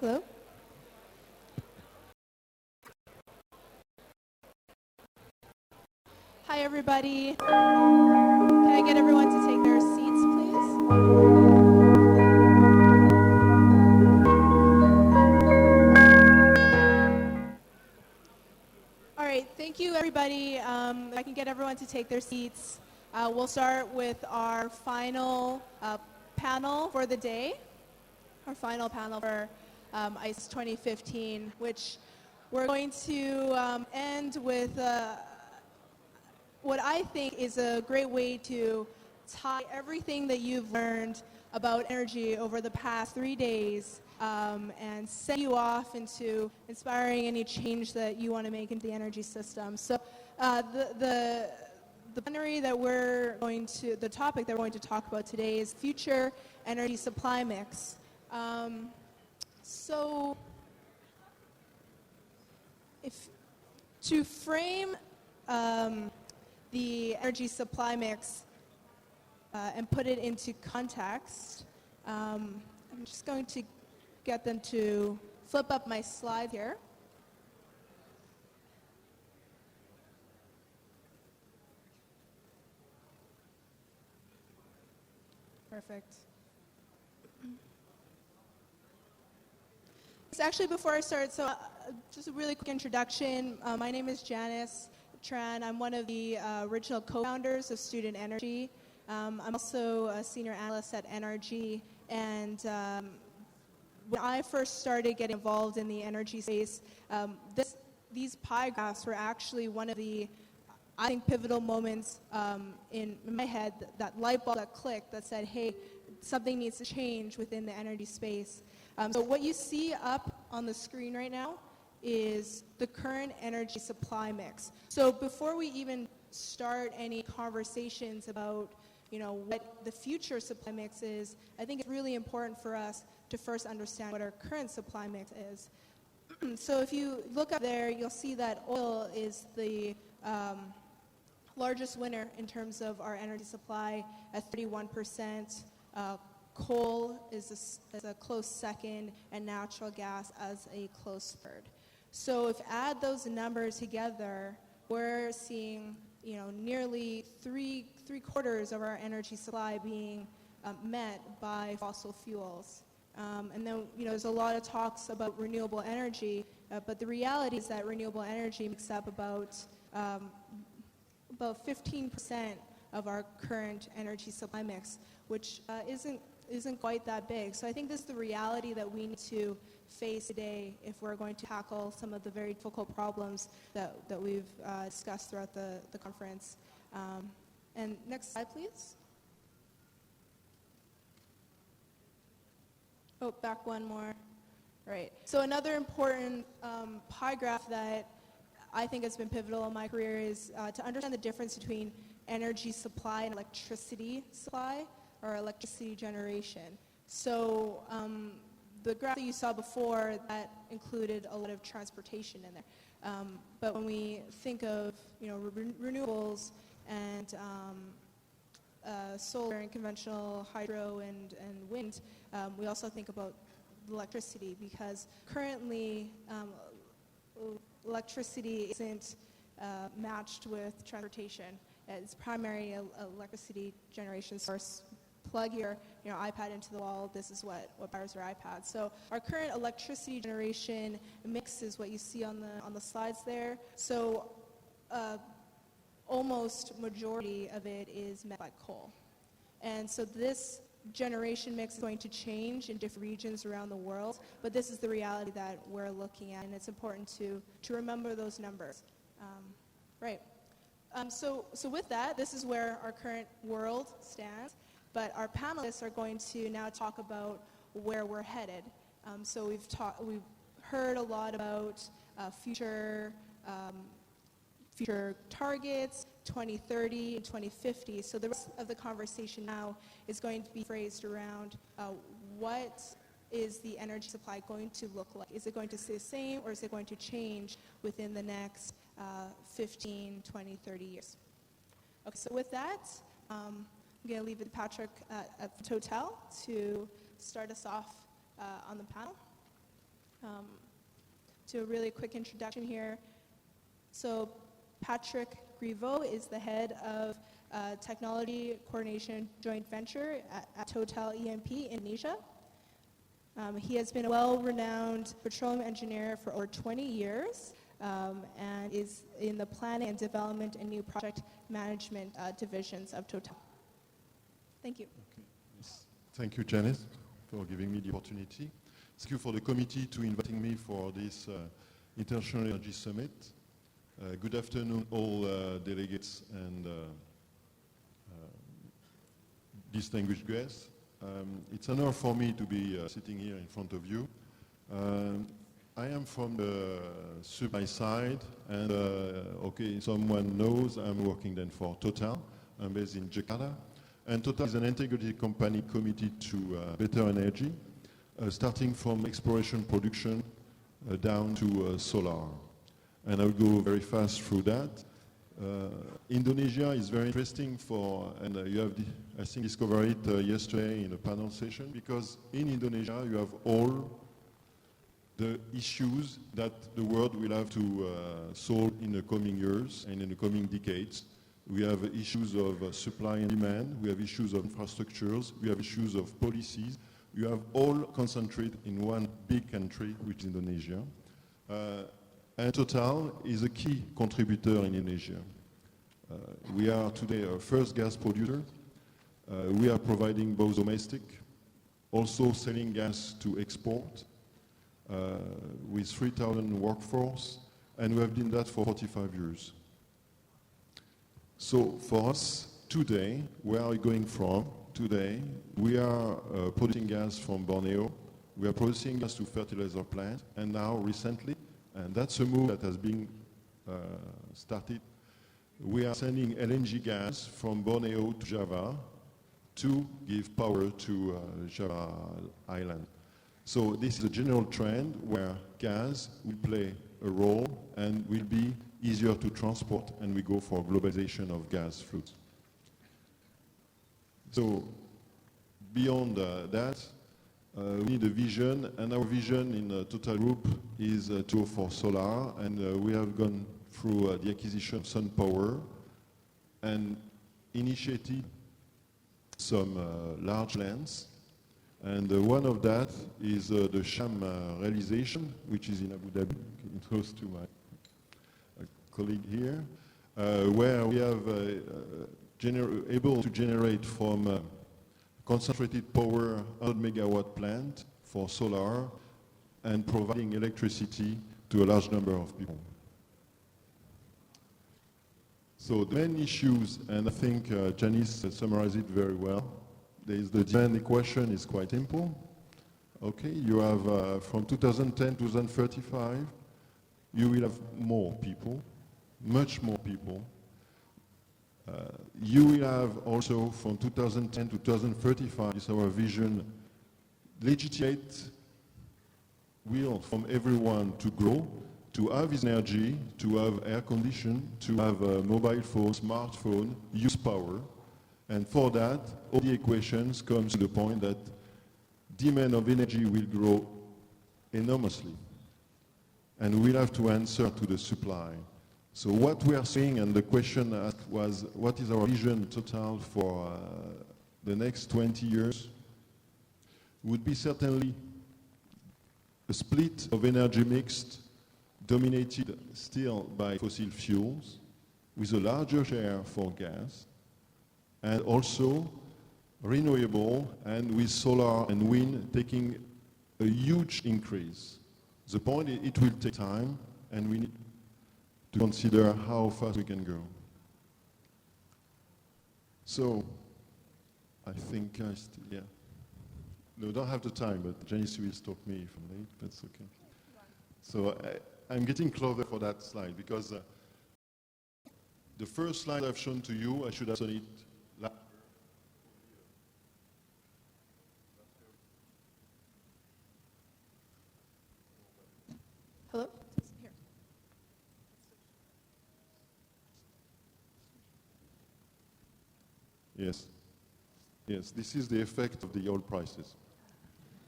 Hello? Hi, everybody. Can I get everyone to take their seats, please? All right, thank you, everybody. If I can get everyone to take their seats. We'll start with our final panel for the day, our final panel for ICE 2015, which we're going to end with what I think is a great way to tie everything that you've learned about energy over the past 3 days and send you off into inspiring any change that you want to make into the energy system. So the plenary that the topic that we're going to talk about today is future energy supply mix. So to frame the energy supply mix and put it into context, I'm just going to get them to flip up my slide here. Perfect. So actually, before I start, just a really quick introduction. My name is Janice Tran. I'm one of the original co-founders of Student Energy. I'm also a senior analyst at NRG, and when I first started getting involved in the energy space, these pie graphs were actually one of the, I think, pivotal moments in my head, that light bulb that clicked that said, hey, something needs to change within the energy space. So what you see up on the screen right now is the current energy supply mix. So before we even start any conversations about, what the future supply mix is, I think it's really important for us to first understand what our current supply mix is. So if you look up there, you'll see that oil is the largest winner in terms of our energy supply at 31%. Coal is a close second, and natural gas as a close third. So if add those numbers together, we're seeing nearly three quarters of our energy supply being met by fossil fuels. And then there's a lot of talks about renewable energy, but the reality is that renewable energy makes up about 15% of our current energy supply mix, which isn't quite that big. So I think this is the reality that we need to face today if we're going to tackle some of the very difficult problems that we've discussed throughout the conference. And next slide, please. Oh, back one more. Right. So another important pie graph that I think has been pivotal in my career is to understand the difference between energy supply and electricity supply, or electricity generation. So the graph that you saw before, that included a lot of transportation in there. But when we think of renewables and solar and conventional hydro and wind, we also think about electricity, because currently electricity isn't matched with transportation. It's primary electricity generation source. Plug your iPad into the wall, this is what powers your iPad. So our current electricity generation mix is what you see on the slides there. So almost majority of it is met by coal. And so this generation mix is going to change in different regions around the world, but this is the reality that we're looking at, and it's important to remember those numbers. Right. So with that, this is where our current world stands. But our panelists are going to now talk about where we're headed. So we've heard a lot about future targets, 2030 and 2050. So the rest of the conversation now is going to be phrased around what is the energy supply going to look like? Is it going to stay the same, or is it going to change within the next 15, 20, 30 years? Okay, so with that, I'm going to leave it to Patrick at Total to start us off on the panel. Do a really quick introduction here. So Patrick Griveau is the head of Technology Coordination Joint Venture at Total EMP Indonesia. He has been a well-renowned petroleum engineer for over 20 years and is in the planning and development and new project management divisions of Total. Thank you. Okay. Yes. Thank you, Janice, for giving me the opportunity. Thank you for the committee to inviting me for this International Energy Summit. Good afternoon, all delegates and distinguished guests. It's an honor for me to be sitting here in front of you. I am from the supply side, and okay, someone knows I'm working then for Total. I'm based in Jakarta, and Total is an integrated company committed to better energy, starting from exploration production down to solar. And I'll go very fast through that. Indonesia is very interesting and you have, I think, discovered it yesterday in a panel session, because in Indonesia you have all the issues that the world will have to solve in the coming years and in the coming decades. We have issues of supply and demand, we have issues of infrastructures, we have issues of policies. You have all concentrated in one big country, which is Indonesia. And Total is a key contributor in Indonesia. We are today our first gas producer. We are providing both domestic, also selling gas to export with 3,000 workforce, and we have done that for 45 years. So for us today, where are we going from? Today, we are producing gas from Borneo. We are producing gas to fertilizer plant, and now recently, and that's a move that has been started, we are sending LNG gas from Borneo to Java to give power to Java Island. So this is a general trend where gas will play a role and will be easier to transport, and we go for globalization of gas flows. So beyond that, we need a vision, and our vision in Total Group is to go for solar, and we have gone through the acquisition of Sun Power and initiated some large lands, and one of that is the Sham realization, which is in Abu Dhabi, close to my colleague here, where we have able to generate from concentrated power 100 megawatt plant for solar and providing electricity to a large number of people. So the main issues, and I think Janice summarized it very well, the demand equation is quite simple. Okay, you have from 2010 to 2035, you will have more people, much more people. You will have also from 2010 to 2035, is our vision, legitimate will from everyone to grow, to have his energy, to have air condition, to have a mobile phone, smartphone, use power. And for that, all the equations come to the point that demand of energy will grow enormously. And we'll have to answer to the supply. So what we are seeing, and the question asked was, what is our vision Total for the next 20 years? Would be certainly a split of energy mixed, dominated still by fossil fuels, with a larger share for gas, and also renewable, and with solar and wind taking a huge increase. The point is it will take time, and we need to consider how fast we can go. So, I think, yeah. No, don't have the time, but Janice will stop me if I'm late, that's okay. So, I'm getting closer for that slide, because the first slide I've shown to you, I should have shown it last year. Hello? Here. Yes. Yes, this is the effect of the oil prices.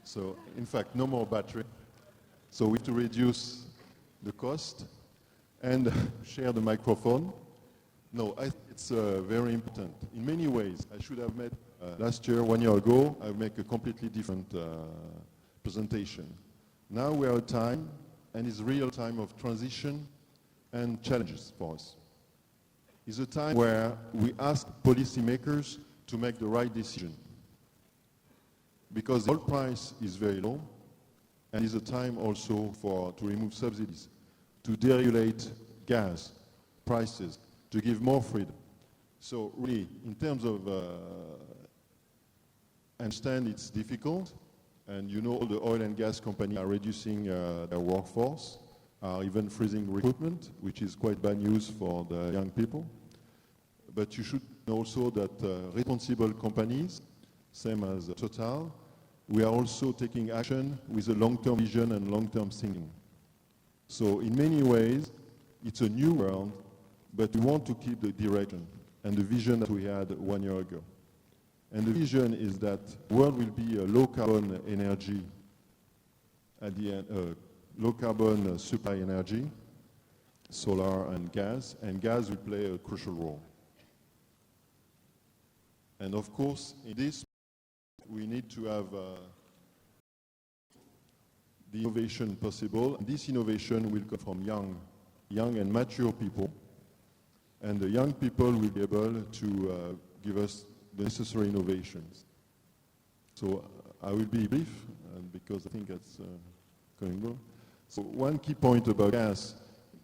So, in fact, no more battery. So we have to reduce the cost and share the microphone. No, I think it's very important. In many ways, I should have met last year, 1 year ago, I make a completely different presentation. Now we are at a time, and it's a real time of transition and challenges for us. It's a time where we ask policymakers to make the right decision. Because the oil price is very low, and it's a time also to remove subsidies, to deregulate gas prices, to give more freedom. So really, in terms of, I understand it's difficult, and you know all the oil and gas companies are reducing their workforce, are even freezing recruitment, which is quite bad news for the young people. But you should know also that responsible companies, same as Total, we are also taking action with a long-term vision and long-term thinking. So in many ways, it's a new world, but we want to keep the direction and the vision that we had 1 year ago. And the vision is that the world will be a low-carbon energy at the end, low-carbon supply energy, solar and gas will play a crucial role. And of course, in this, we need to have the innovation possible. And this innovation will come from young and mature people. And the young people will be able to give us the necessary innovations. So I will be brief, because I think that's going well. So one key point about gas,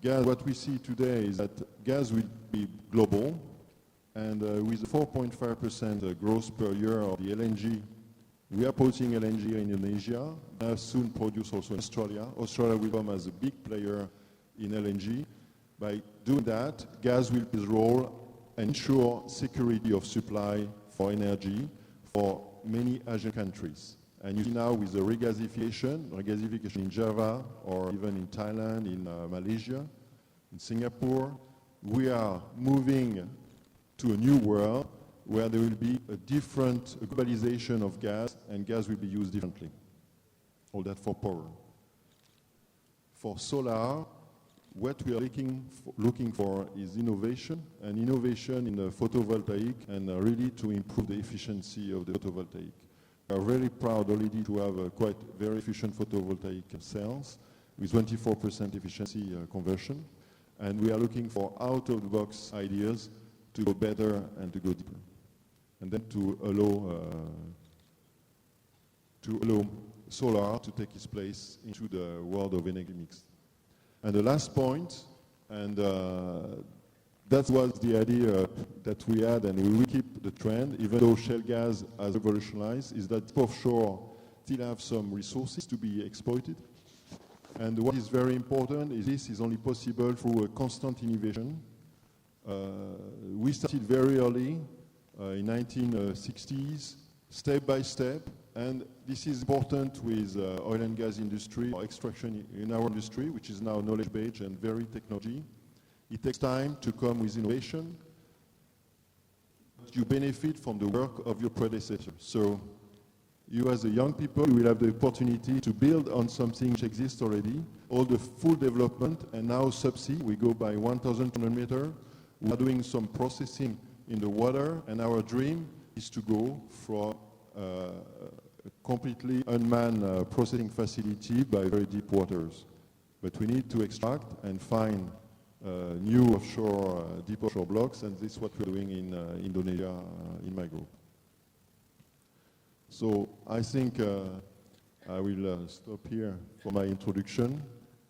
what we see today is that gas will be global, and with 4.5% growth per year of the LNG, we are producing LNG in Indonesia, soon produce also in Australia. Australia will come as a big player in LNG. By doing that, gas will play its role and ensure security of supply for energy for many Asian countries. And you see now with the regasification in Java, or even in Thailand, in Malaysia, in Singapore, we are moving to a new world where there will be a different globalization of gas, and gas will be used differently. All that for power. For solar, what we are looking for is innovation, and innovation in the photovoltaic, and really to improve the efficiency of the photovoltaic. We are very proud already to have a quite very efficient photovoltaic cells with 24% efficiency conversion, and we are looking for out-of-the-box ideas to go better and to go deeper, and then to allow solar to take its place into the world of energy mix. And the last point, and that was the idea that we had, and we will keep the trend, even though shale gas has revolutionized, is that offshore still have some resources to be exploited. And what is very important is this is only possible through a constant innovation. We started very early, in 1960s, step by step, and this is important with oil and gas industry, or extraction in our industry, which is now knowledge-based and very technology. It takes time to come with innovation. You benefit from the work of your predecessors. So you as a young people, you will have the opportunity to build on something which exists already, all the full development, and now subsea, we go by 1,200 meters. We are doing some processing in the water, and our dream is to go from a completely unmanned processing facility by very deep waters. But we need to extract and find new offshore, deep offshore blocks, and this is what we're doing in Indonesia in my group. So I think I will stop here for my introduction,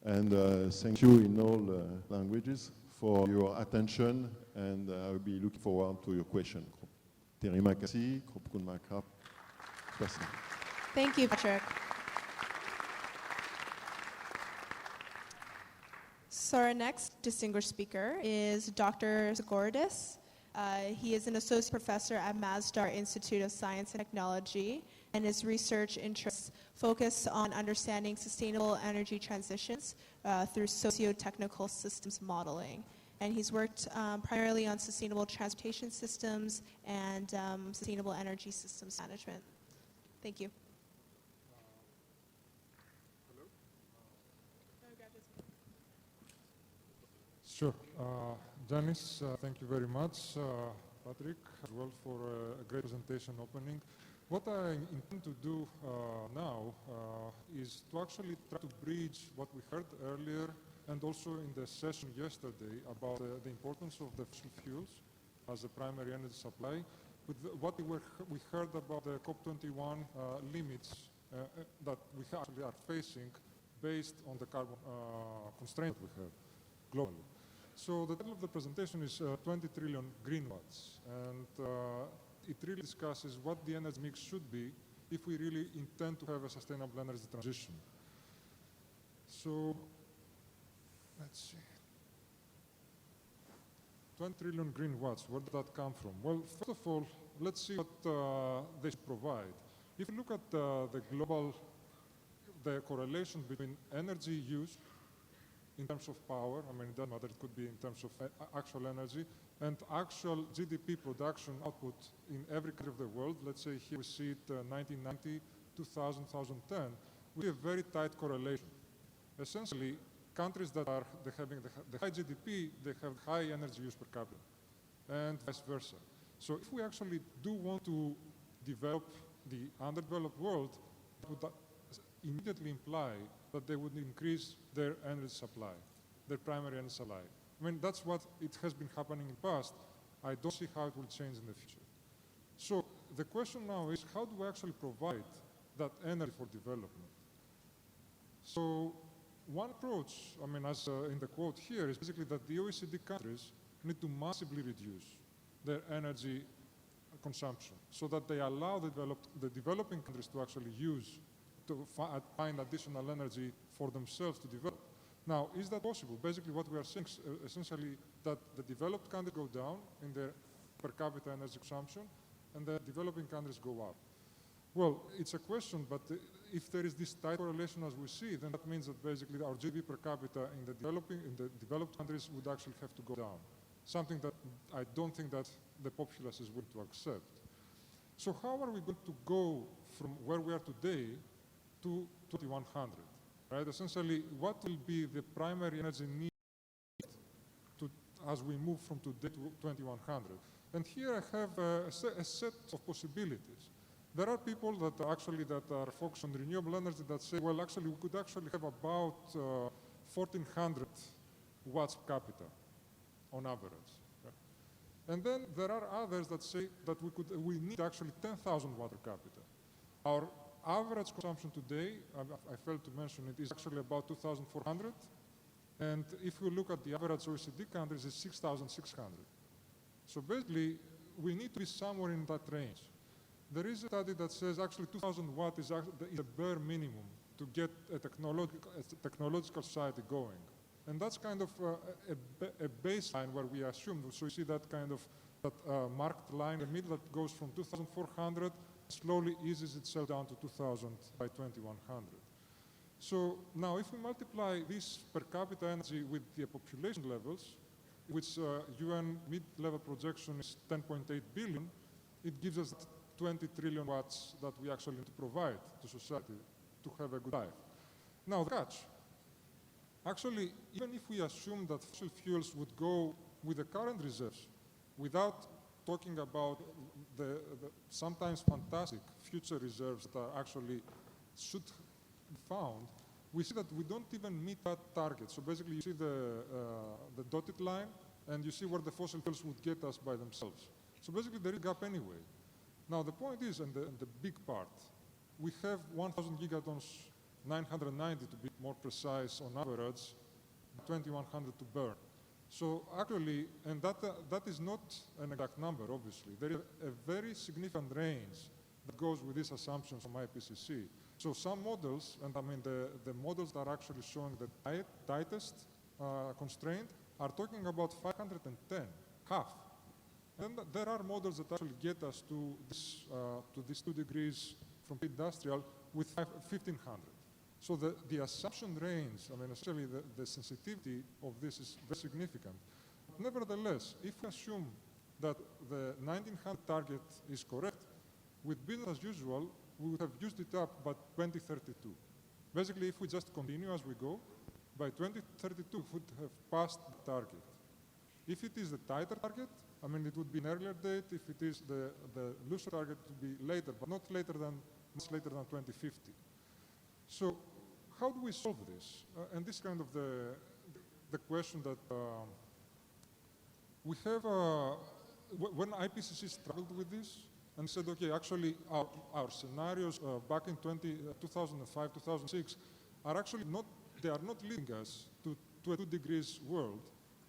and thank you in all languages for your attention, and I will be looking forward to your question. Terima kasih. Thank you, Patrick. So our next distinguished speaker is Dr. Zagordis. He is an associate professor at Masdar Institute of Science and Technology, and his research interests focus on understanding sustainable energy transitions through socio-technical systems modeling. And he's worked primarily on sustainable transportation systems and sustainable energy systems management. Thank you. Sure. Janice, thank you very much. Patrick, as well, for a great presentation opening. What I intend to do now is to actually try to bridge what we heard earlier and also in the session yesterday about the importance of the fossil fuels as a primary energy supply with what we heard about the COP21 limits that we actually are facing based on the carbon constraint we have globally. So the title of the presentation is 20 trillion green watts, and it really discusses what the energy mix should be if we really intend to have a sustainable energy transition. So let's see. 20 trillion green watts, where did that come from? Well, first of all, let's see what they provide. If you look at the correlation between energy use in terms of power, I mean, it doesn't matter, it could be in terms of actual energy, and actual GDP production output in every country of the world. Let's say here we see it 1990, 2000, 2010, we see a very tight correlation. Essentially, countries that are having the high GDP, they have high energy use per capita, and vice versa. So if we actually do want to develop the underdeveloped world, that would immediately imply that they would increase their energy supply, their primary energy supply. I mean, that's what it has been happening in the past. I don't see how it will change in the future. So the question now is, how do we actually provide that energy for development? So one approach, I mean, as in the quote here, is basically that the OECD countries need to massively reduce their energy consumption so that they allow the developing countries to actually find additional energy for themselves to develop. Now, is that possible? Basically, what we are saying is essentially that the developed countries go down in their per capita energy consumption, and the developing countries go up. Well, it's a question, but if there is this tight correlation as we see, then that means that basically our GDP per capita in the developed countries would actually have to go down. Something that I don't think that the populace is willing to accept. So how are we going to go from where we are today to 2100? Right? Essentially, what will be the primary energy need as we move from today to 2100? And here I have a set of possibilities. There are people that are focused on renewable energy that say, well, actually, we could actually have about 1400 watts per capita on average. Yeah? And then there are others that say that we need actually 10,000 watt per capita. Our average consumption today, I failed to mention it, is actually about 2,400. And if you look at the average OECD countries, it's 6,600. So basically, we need to be somewhere in that range. There is a study that says actually 2,000 watt is the bare minimum to get a technological society going. And that's kind of a baseline where we assume, so you see that kind of marked line in the middle that goes from 2,400, slowly eases itself down to 2,000 by 2100. So now if we multiply this per capita energy with the population levels, which UN mid-level projection is 10.8 billion, it gives us 20 trillion watts that we actually need to provide to society to have a good life. Now the catch, actually, even if we assume that fossil fuels would go with the current reserves without talking about the sometimes fantastic future reserves that actually should be found, we see that we don't even meet that target. So basically, you see the dotted line, and you see where the fossil fuels would get us by themselves. So basically, there is a gap anyway. Now, the point is, and the big part, we have 1,000 gigatons, 990 to be more precise on average, 2,100 to burn. So actually, and that is not an exact number, obviously. There is a very significant range that goes with these assumptions from IPCC. So some models, and I mean the models that are actually showing the tightest constraint are talking about 510, half. Then there are models that actually get us to these 2 degrees from industrial with 1,500. So the assumption range, I mean, essentially the sensitivity of this is very significant. Nevertheless, if we assume that the 1900 target is correct, with business as usual, we would have used it up by 2032. Basically, if we just continue as we go, by 2032 would have passed the target. If it is the tighter target, I mean, it would be an earlier date. If it is the looser target, it would be later, but not later than 2050. So how do we solve this? And this is kind of the question that we have, when IPCC struggled with this, and said, okay, actually, our scenarios back in 2005, 2006, are actually not, they are not leading us to a 2 degrees world.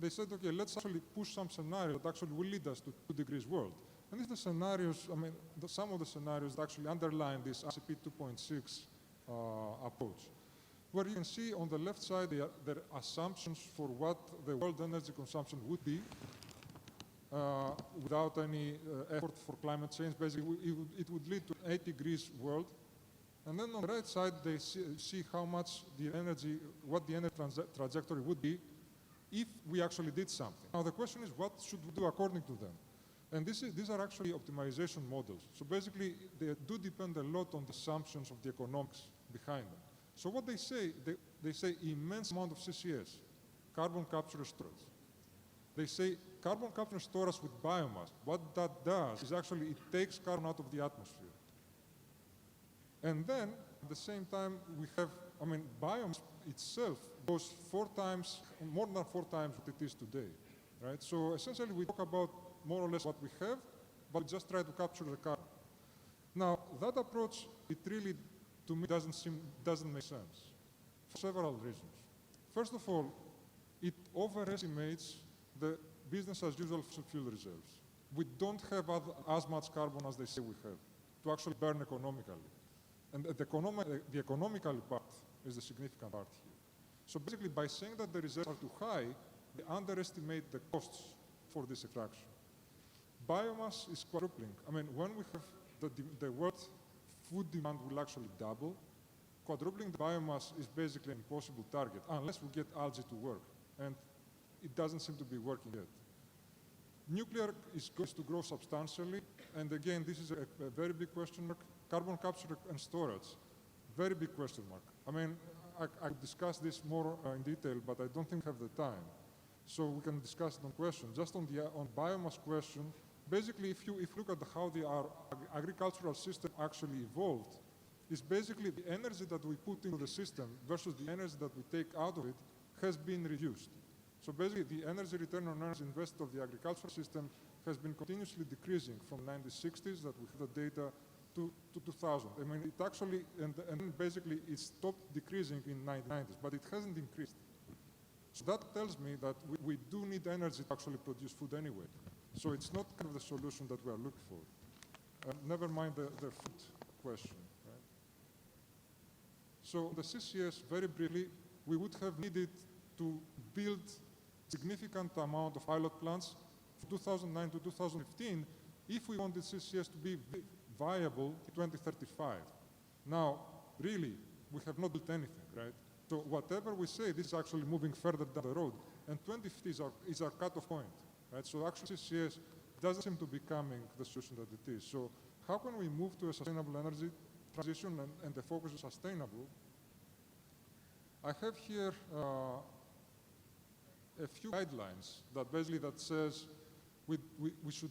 They said, okay, let's actually push some scenarios that actually will lead us to 2 degrees world. And these are the scenarios, I mean, some of the scenarios that actually underline this RCP 2.6 approach, where you can see on the left side, there are assumptions for what the world energy consumption would be, without any effort for climate change. Basically, it would lead to an 8 degrees world. And then on the right side, they see how much the energy, what the energy trajectory would be if we actually did something. Now, the question is, what should we do according to them? And these are actually optimization models. So basically, they do depend a lot on the assumptions of the economics behind them. So what they say immense amount of CCS, carbon capture and storage. They say carbon capture and storage with biomass. What that does is actually it takes carbon out of the atmosphere. And then, at the same time, we have, I mean, biomass itself goes more than 4 times what it is today, right? So essentially, we talk about more or less what we have, but we just try to capture the carbon. Now, that approach, it really, to me, doesn't make sense for several reasons. First of all, it overestimates the business as usual fossil fuel reserves. We don't have as much carbon as they say we have to actually burn economically. And the economical part is the significant part here. So basically, by saying that the reserves are too high, they underestimate the costs for this extraction. Biomass is quadrupling. I mean, when we have the world food demand will actually double, quadrupling the biomass is basically an impossible target unless we get algae to work. And it doesn't seem to be working yet. Nuclear is going to grow substantially, and again, this is a very big question mark. Carbon capture and storage, very big question mark. I mean, I could discuss this more in detail, but I don't think I have the time. So we can discuss it on questions. Just on biomass question, basically, if you look at how our agricultural system actually evolved, is basically the energy that we put into the system versus the energy that we take out of it has been reduced. So basically, the energy return on energy invested of the agricultural system has been continuously decreasing from 1960s that we have the data to 2000. I mean, it actually, and basically it stopped decreasing in 1990s, but it hasn't increased. So that tells me that we do need energy to actually produce food anyway. So it's not kind of the solution that we are looking for. Never mind the food question, right? So the CCS, very briefly, we would have needed to build significant amount of pilot plants from 2009 to 2015 if we wanted CCS to be viable in 2035. Now, really, we have not built anything, right? So whatever we say, this is actually moving further down the road, and 2050 is our cutoff point, right? So actually CCS doesn't seem to be becoming the solution that it is. So how can we move to a sustainable energy transition and the focus is sustainable? I have here a few guidelines that basically that says we should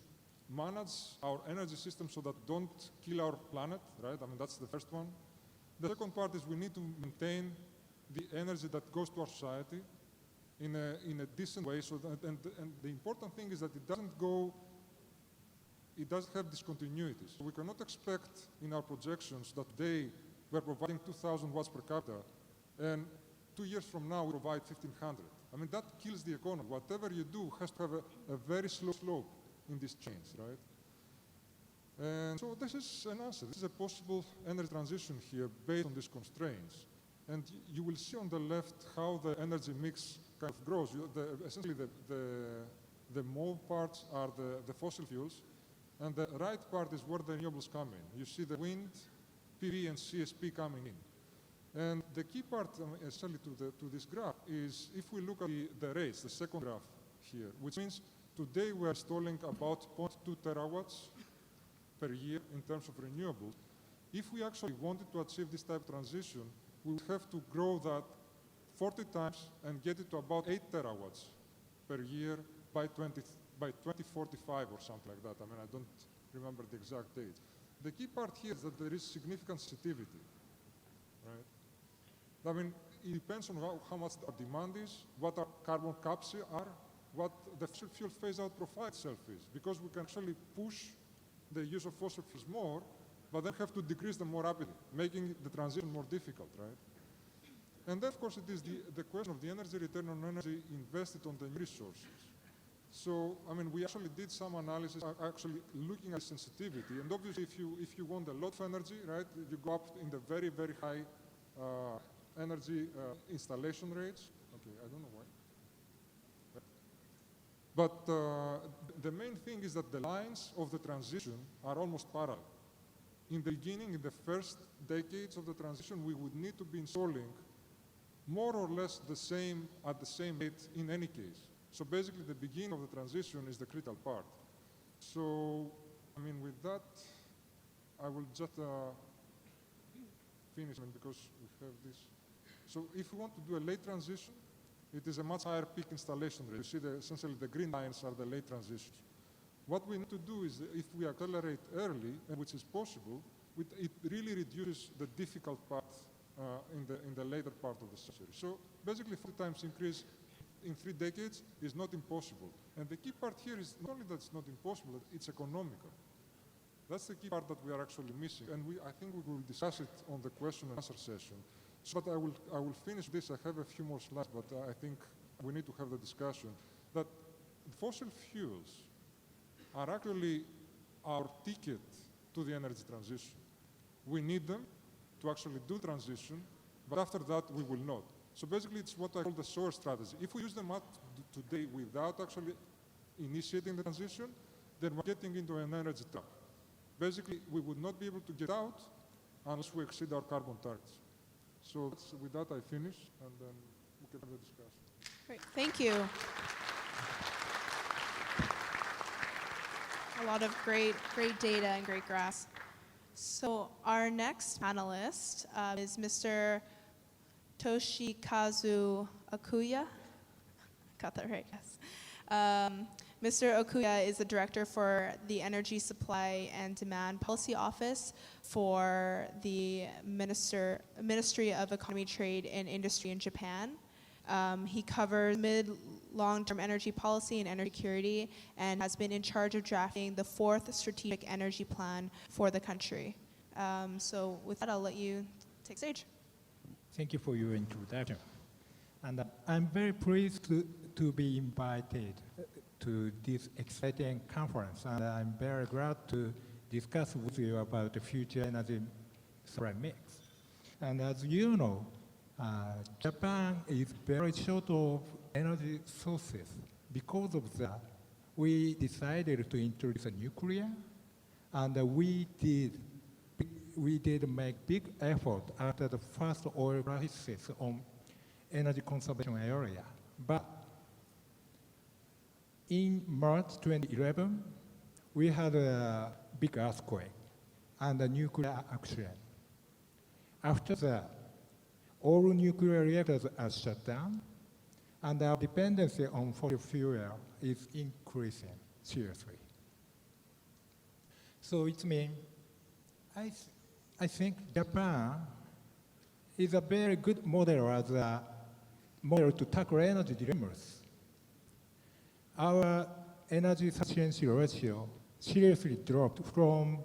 manage our energy system so that don't kill our planet, right? I mean, that's the first one. The second part is we need to maintain the energy that goes to our society in a decent way. So that, and the important thing is that it doesn't have discontinuities. So we cannot expect in our projections that today we're providing 2,000 watts per capita, and 2 years from now we provide 1,500. I mean, that kills the economy. Whatever you do has to have a very slow slope in this change, right? And so this is an answer. This is a possible energy transition here based on these constraints. And you will see on the left how the energy mix kind of grows. Essentially, the mauve parts are the fossil fuels, and the right part is where the renewables come in. You see the wind, PV, and CSP coming in. And the key part, essentially, to this graph is if we look at the rates, the second graph here, which means today we are installing about 0.2 terawatts per year in terms of renewables. If we actually wanted to achieve this type of transition, we would have to grow that 40 times and get it to about 8 terawatts per year by 2045 or something like that. I mean, I don't remember the exact date. The key part here is that there is significant sensitivity, right? I mean, it depends on how much our demand is, what our carbon caps are, what the fossil fuel phase-out profile itself is, because we can actually push the use of fossil fuels more, but then have to decrease them more rapidly, making the transition more difficult, right? And then, of course, it is the question of the energy return on energy invested on the new resources. So, I mean, we actually did some analysis, actually looking at sensitivity. And obviously, if you want a lot of energy, right, you go up in the very, very high energy installation rates. Okay, I don't know why. But the main thing is that the lines of the transition are almost parallel. In the beginning, in the first decades of the transition, we would need to be installing more or less at the same rate in any case. So basically, the beginning of the transition is the critical part. So, I mean, with that, I will just finish because we have this. So if we want to do a late transition, it is a much higher peak installation rate. You see, essentially, the green lines are the late transitions. What we need to do is, if we accelerate early, which is possible, it really reduces the difficult part in the later part of the century. So basically, 4 times increase in 3 decades is not impossible. And the key part here is not only that it's not impossible, it's economical. That's the key part that we are actually missing. And I think we will discuss it on the question and answer session. So but I will finish this. I have a few more slides, but I think we need to have the discussion that fossil fuels are actually our ticket to the energy transition. We need them to actually do transition, but after that, we will not. So basically, it's what I call the source strategy. If we use them up today without actually initiating the transition, then we're getting into an energy trap. Basically, we would not be able to get out unless we exceed our carbon targets. So with that, I finish, and then we can have the discussion. Great, thank you. A lot of great data and great graphs. So our next panelist is Mr. Toshikazu Okuya. Got that right, yes. Mr. Okuya is the director for the Energy Supply and Demand Policy Office for the Ministry of Economy, Trade, and Industry in Japan. He covers mid-long-term energy policy and energy security and has been in charge of drafting the 4th Strategic Energy Plan for the country. So with that, I'll let you take stage. Thank you for your introduction. And I'm very pleased to be invited to this exciting conference. And I'm very glad to discuss with you about the future energy supply mix. And as you know, Japan is very short of energy sources. Because of that, we decided to introduce a nuclear, and we did make big effort after the first oil crisis on energy conservation area. But in March 2011, we had a big earthquake and a nuclear accident. After that, all nuclear reactors are shut down, and our dependency on fossil fuel is increasing seriously. So it means I think Japan is a very good model as a model to tackle energy dilemmas. Our energy sufficiency ratio seriously dropped from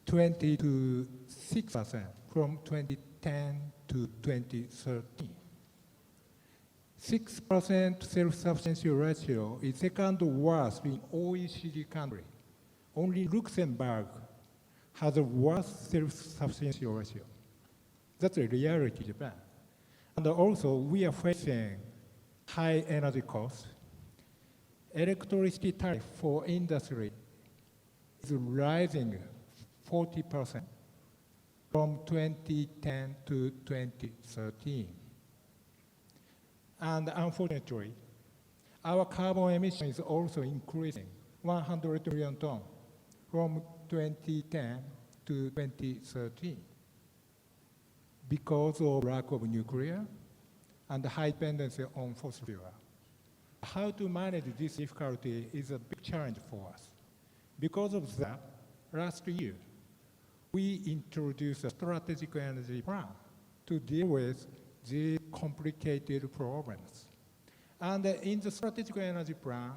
20 to 6% from 2010 to 2013. 6% self-sufficiency ratio is second worst in OECD country. Only Luxembourg has a worse self-sufficiency ratio. That's a reality in Japan. And also, we are facing high energy costs. Electricity tariff for industry is rising 40% from 2010 to 2013. And unfortunately, our carbon emission is also increasing 100 million tons from 2010 to 2013 because of lack of nuclear and high dependency on fossil fuel. How to manage this difficulty is a big challenge for us. Because of that, last year, we introduced a strategic energy plan to deal with these complicated problems. And in the strategic energy plan,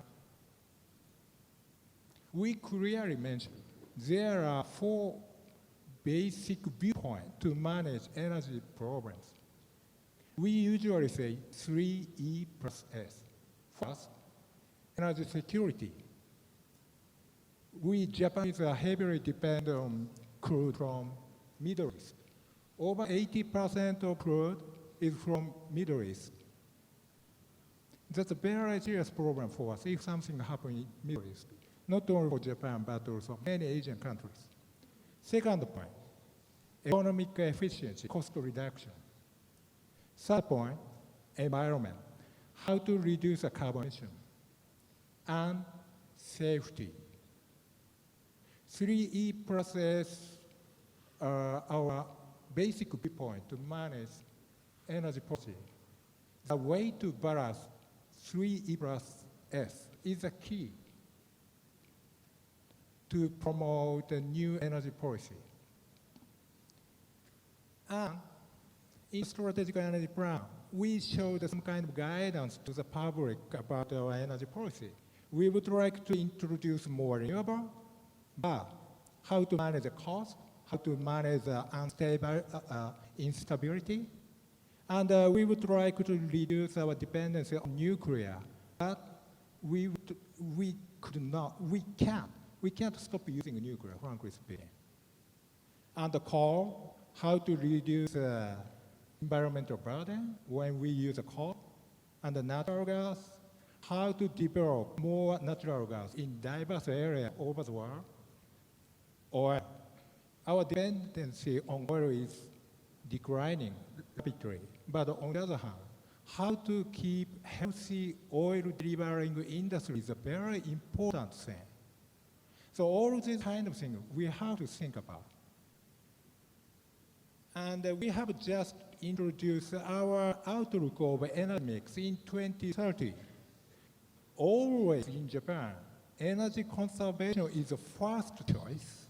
we clearly mentioned there are 4 basic viewpoints to manage energy problems. We usually say 3E plus S. First, energy security. We Japanese are heavily dependent on crude from Middle East. Over 80% of crude is from Middle East. That's a very serious problem for us if something happens in Middle East, not only for Japan, but also many Asian countries. Second point, economic efficiency, cost reduction. Third point, environment, how to reduce the carbon emission. And safety. 3E plus S are our basic viewpoint to manage energy policy. The way to balance 3E plus S is a key to promote a new energy policy. And in strategic energy plan, we showed some kind of guidance to the public about our energy policy. We would like to introduce more renewable, but how to manage the cost, how to manage the instability, and we would like to reduce our dependency on nuclear, but we can't stop using nuclear, frankly speaking. And the coal, how to reduce environmental burden when we use coal, and the natural gas, how to develop more natural gas in diverse areas over the world. Oil. Our dependency on oil is declining rapidly, but on the other hand, how to keep healthy oil delivering industry is a very important thing. So all these kind of things we have to think about. And we have just introduced our outlook of energy mix in 2030. Always in Japan, energy conservation is the first choice.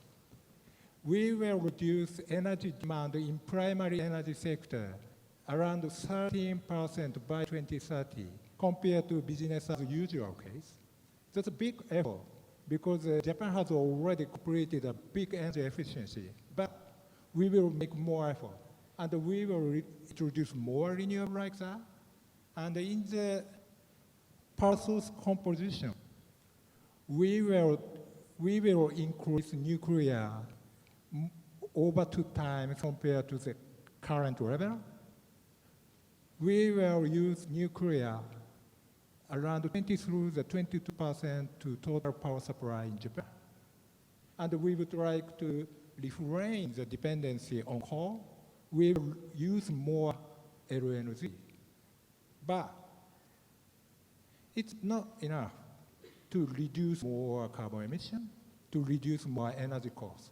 We will reduce energy demand in primary energy sector around 13% by 2030 compared to business as usual case. That's a big effort because Japan has already completed a big energy efficiency, but we will make more effort and we will introduce more renewable like that. And in the power source composition, we will increase nuclear over 2 times compared to the current level. We will use nuclear around 20 through the 22% to total power supply in Japan. And we would like to refrain the dependency on coal. We will use more LNG. But it's not enough to reduce more carbon emission, to reduce more energy costs.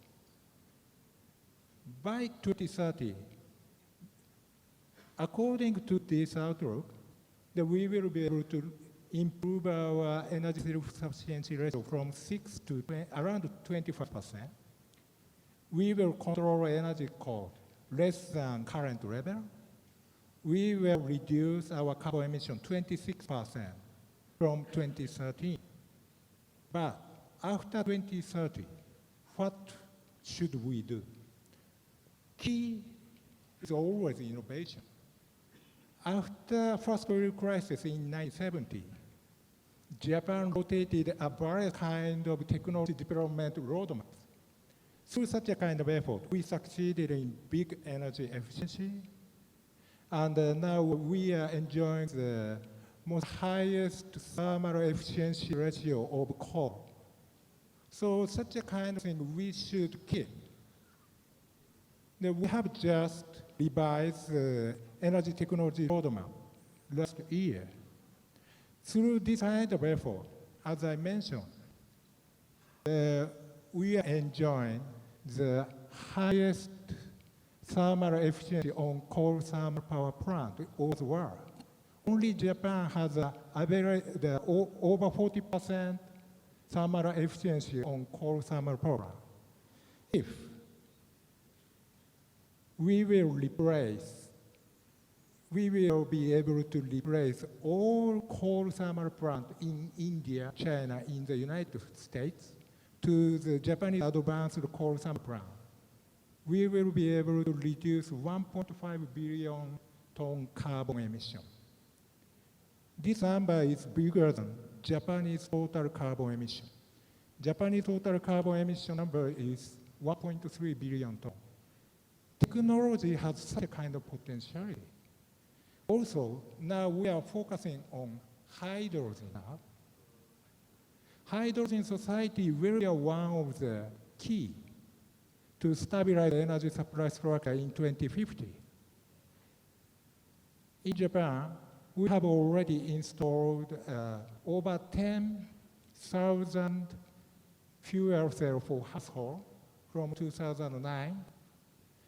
By 2030, according to this outlook, that we will be able to improve our energy self-sufficiency ratio from 6 to around 25%. We will control energy cost less than current level. We will reduce our carbon emission 26% from 2013. But after 2030, what should we do? Key is always innovation. After first oil crisis in 1970, Japan rotated a various kind of technology development roadmaps. Through such a kind of effort, we succeeded in big energy efficiency, and now we are enjoying the most highest thermal efficiency ratio of coal. So such a kind of thing we should keep. Now, we have just revised the energy technology roadmap last year. Through this kind of effort, as I mentioned, we are enjoying the highest thermal efficiency on coal thermal power plant all the world. only Japan has over 40% thermal efficiency on coal thermal power. If we will be able to replace all coal thermal plants in India, China, in the United States to the Japanese advanced coal thermal plant. We will be able to reduce 1.5 billion ton carbon emission. This number is bigger than Japanese total carbon emission. Japanese total carbon emission number is 1.3 billion ton. Technology has such a kind of potentiality. Also, now we are focusing on hydrogen now. Hydrogen society will be one of the key to stabilize the energy supply structure in 2050. In Japan, we have already installed over 10,000 fuel cells for household from 2009.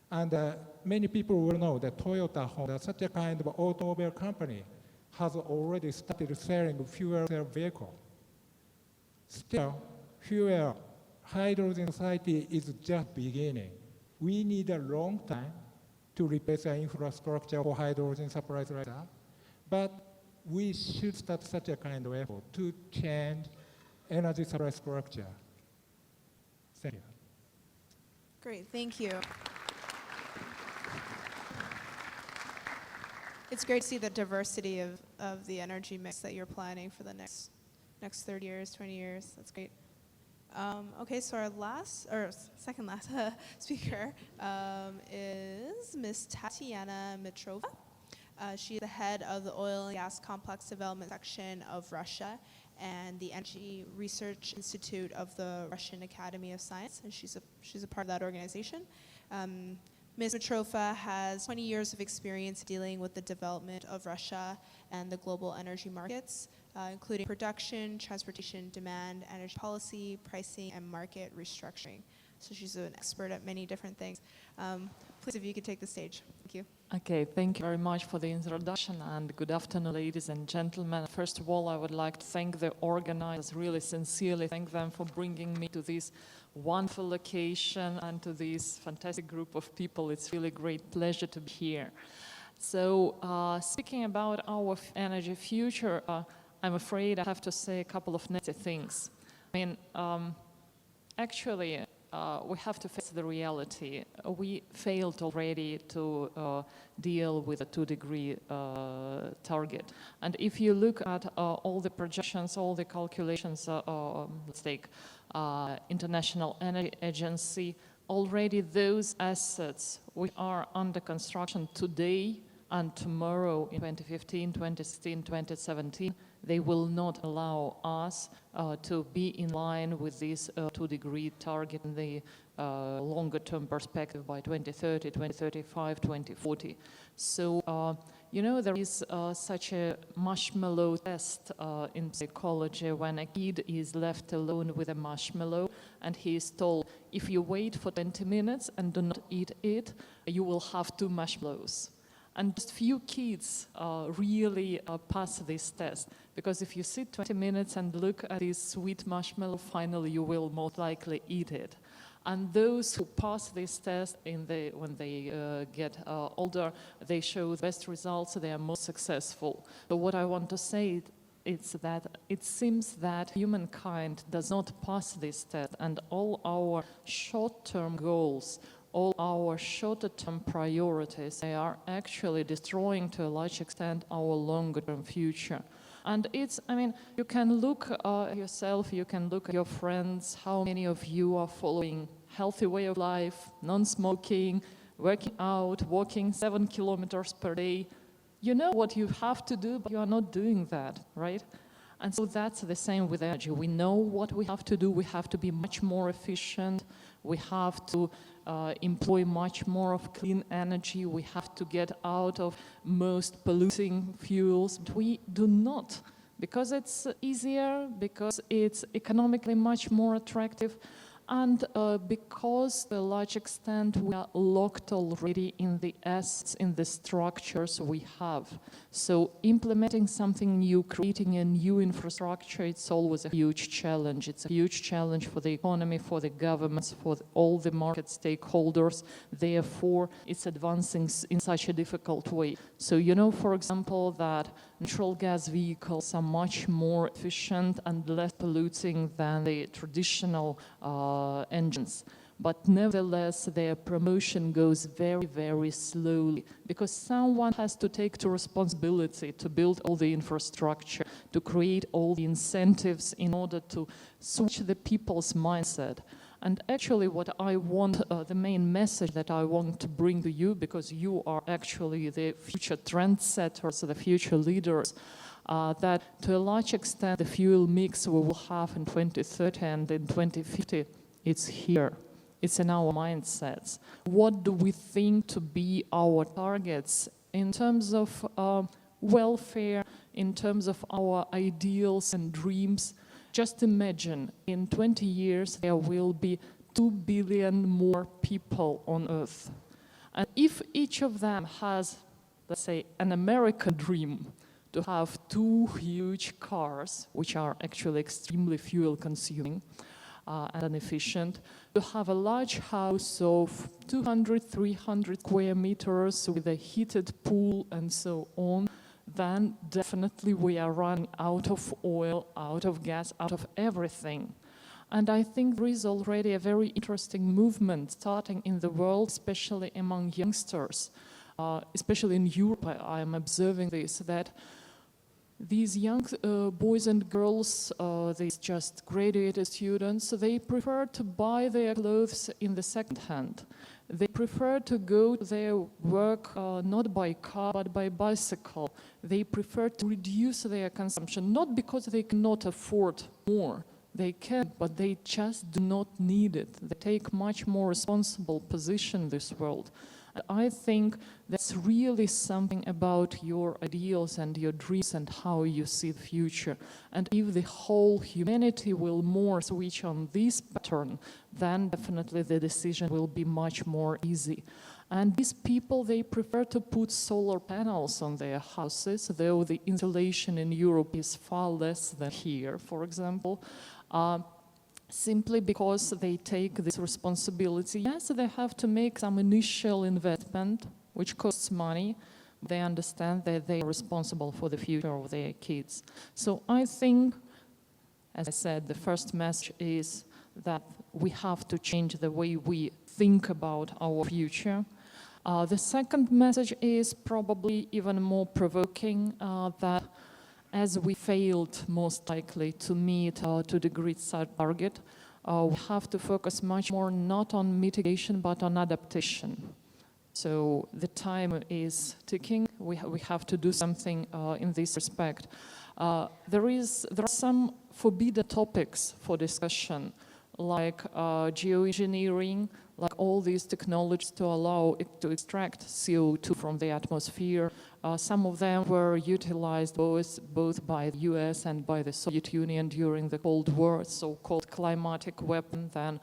And many people will know that Toyota, Honda, such a kind of automobile company, has already started selling fuel cell vehicles. Still, hydrogen society is just beginning. We need a long time to replace the infrastructure for hydrogen supplies like that. But we should start such a kind of effort to change energy supply structure. Thank you. Great, thank you. It's great to see the diversity of the energy mix that you're planning for the next 30 years, 20 years. That's great. Okay, so our second last speaker is Ms. Tatiana Mitrova. She's the head of the Oil and Gas Complex Development Section of Russia and the Energy Research Institute of the Russian Academy of Science, and she's a part of that organization. Ms. Mitrova has 20 years of experience dealing with the development of Russia and the global energy markets, including production, transportation, demand, energy policy, pricing, and market restructuring. So she's an expert at many different things. Please, if you could take the stage. Thank you. Okay, thank you very much for the introduction, and good afternoon, ladies and gentlemen. First of all, I would like to thank the organizers, really sincerely thank them for bringing me to this wonderful location and to this fantastic group of people. It's really a great pleasure to be here. So, speaking about our energy future, I'm afraid I have to say a couple of negative things. I mean, actually, we have to face the reality. We failed already to deal with a 2-degree target. And if you look at all the projections, all the calculations, let's take International Energy Agency, already those assets which are under construction today and tomorrow in 2015, 2016, 2017, they will not allow us to be in line with this 2-degree target in the longer-term perspective by 2030, 2035, 2040. So, you know, there is such a marshmallow test in psychology when a kid is left alone with a marshmallow and he is told, if you wait for 20 minutes and do not eat it, you will have 2 marshmallows. And just few kids really pass this test, because if you sit 20 minutes and look at this sweet marshmallow, finally you will most likely eat it. And those who pass this test when they get older, they show the best results, they are most successful. So what I want to say is that it seems that humankind does not pass this test, and all our short-term goals, all our shorter-term priorities, they are actually destroying to a large extent our longer-term future. And it's, I mean, you can look yourself, you can look at your friends, how many of you are following healthy way of life, non-smoking, working out, walking 7 kilometers per day. You know what you have to do, but you are not doing that, right? And so that's the same with energy. We know what we have to do. We have to be much more efficient. We have to employ much more of clean energy. We have to get out of most polluting fuels. But we do not, because it's easier, because it's economically much more attractive. And because to a large extent we are locked already in the assets, in the structures we have. So implementing something new, creating a new infrastructure, it's always a huge challenge. It's a huge challenge for the economy, for the governments, for all the market stakeholders. Therefore, it's advancing in such a difficult way. So you know, for example, that natural gas vehicles are much more efficient and less polluting than the traditional engines. But nevertheless, their promotion goes very, very slowly because someone has to take the responsibility to build all the infrastructure, to create all the incentives in order to switch the people's mindset. And actually what I want, the main message that I want to bring to you, because you are actually the future trendsetters, the future leaders, that to a large extent the fuel mix we will have in 2030 and in 2050, it's here. It's in our mindsets. What do we think to be our targets in terms of welfare, in terms of our ideals and dreams? Just imagine, in 20 years, there will be 2 billion more people on Earth. And if each of them has, let's say, an American dream to have 2 huge cars, which are actually extremely fuel-consuming and inefficient, to have a large house of 200, 300 square meters with a heated pool and so on, then definitely we are running out of oil, out of gas, out of everything. And I think there is already a very interesting movement starting in the world, especially among youngsters, especially in Europe. I am observing this, that these young boys and girls, these just graduated students, they prefer to buy their clothes in the second hand. They prefer to go to their work not by car but by bicycle. They prefer to reduce their consumption, not because they cannot afford more. They can, but they just do not need it. They take much more responsible position in this world. And I think that's really something about your ideals and your dreams and how you see the future. And if the whole humanity will more switch on this pattern, then definitely the decision will be much more easy. And these people, they prefer to put solar panels on their houses, though the insulation in Europe is far less than here, for example. Simply because they take this responsibility. Yes, they have to make some initial investment, which costs money. They understand that they are responsible for the future of their kids. So I think, as I said, the first message is that we have to change the way we think about our future. The second message is probably even more provoking, that as we failed most likely to meet 2-degree target, we have to focus much more not on mitigation but on adaptation. So the time is ticking. We have to do something in this respect. There are some forbidden topics for discussion, like geoengineering, like all these technologies to allow it to extract CO2 from the atmosphere. Some of them were utilized both by the US and by the Soviet Union during the Cold War, so-called climatic weapon. Then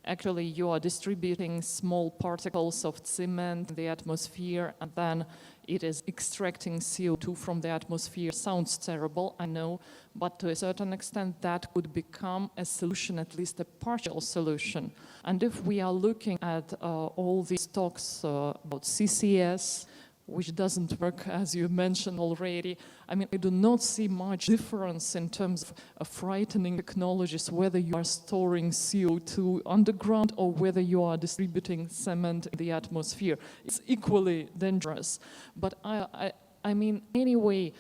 actually you are distributing small particles of cement in the atmosphere, and then it is extracting CO2 from the atmosphere. Sounds terrible, I know, but to a certain extent that could become a solution, at least a partial solution. And if we are looking at all these talks about CCS, which doesn't work, as you mentioned already. I mean, I do not see much difference in terms of frightening technologies, whether you are storing CO2 underground or whether you are distributing cement in the atmosphere. It's equally dangerous. But I mean, anyway,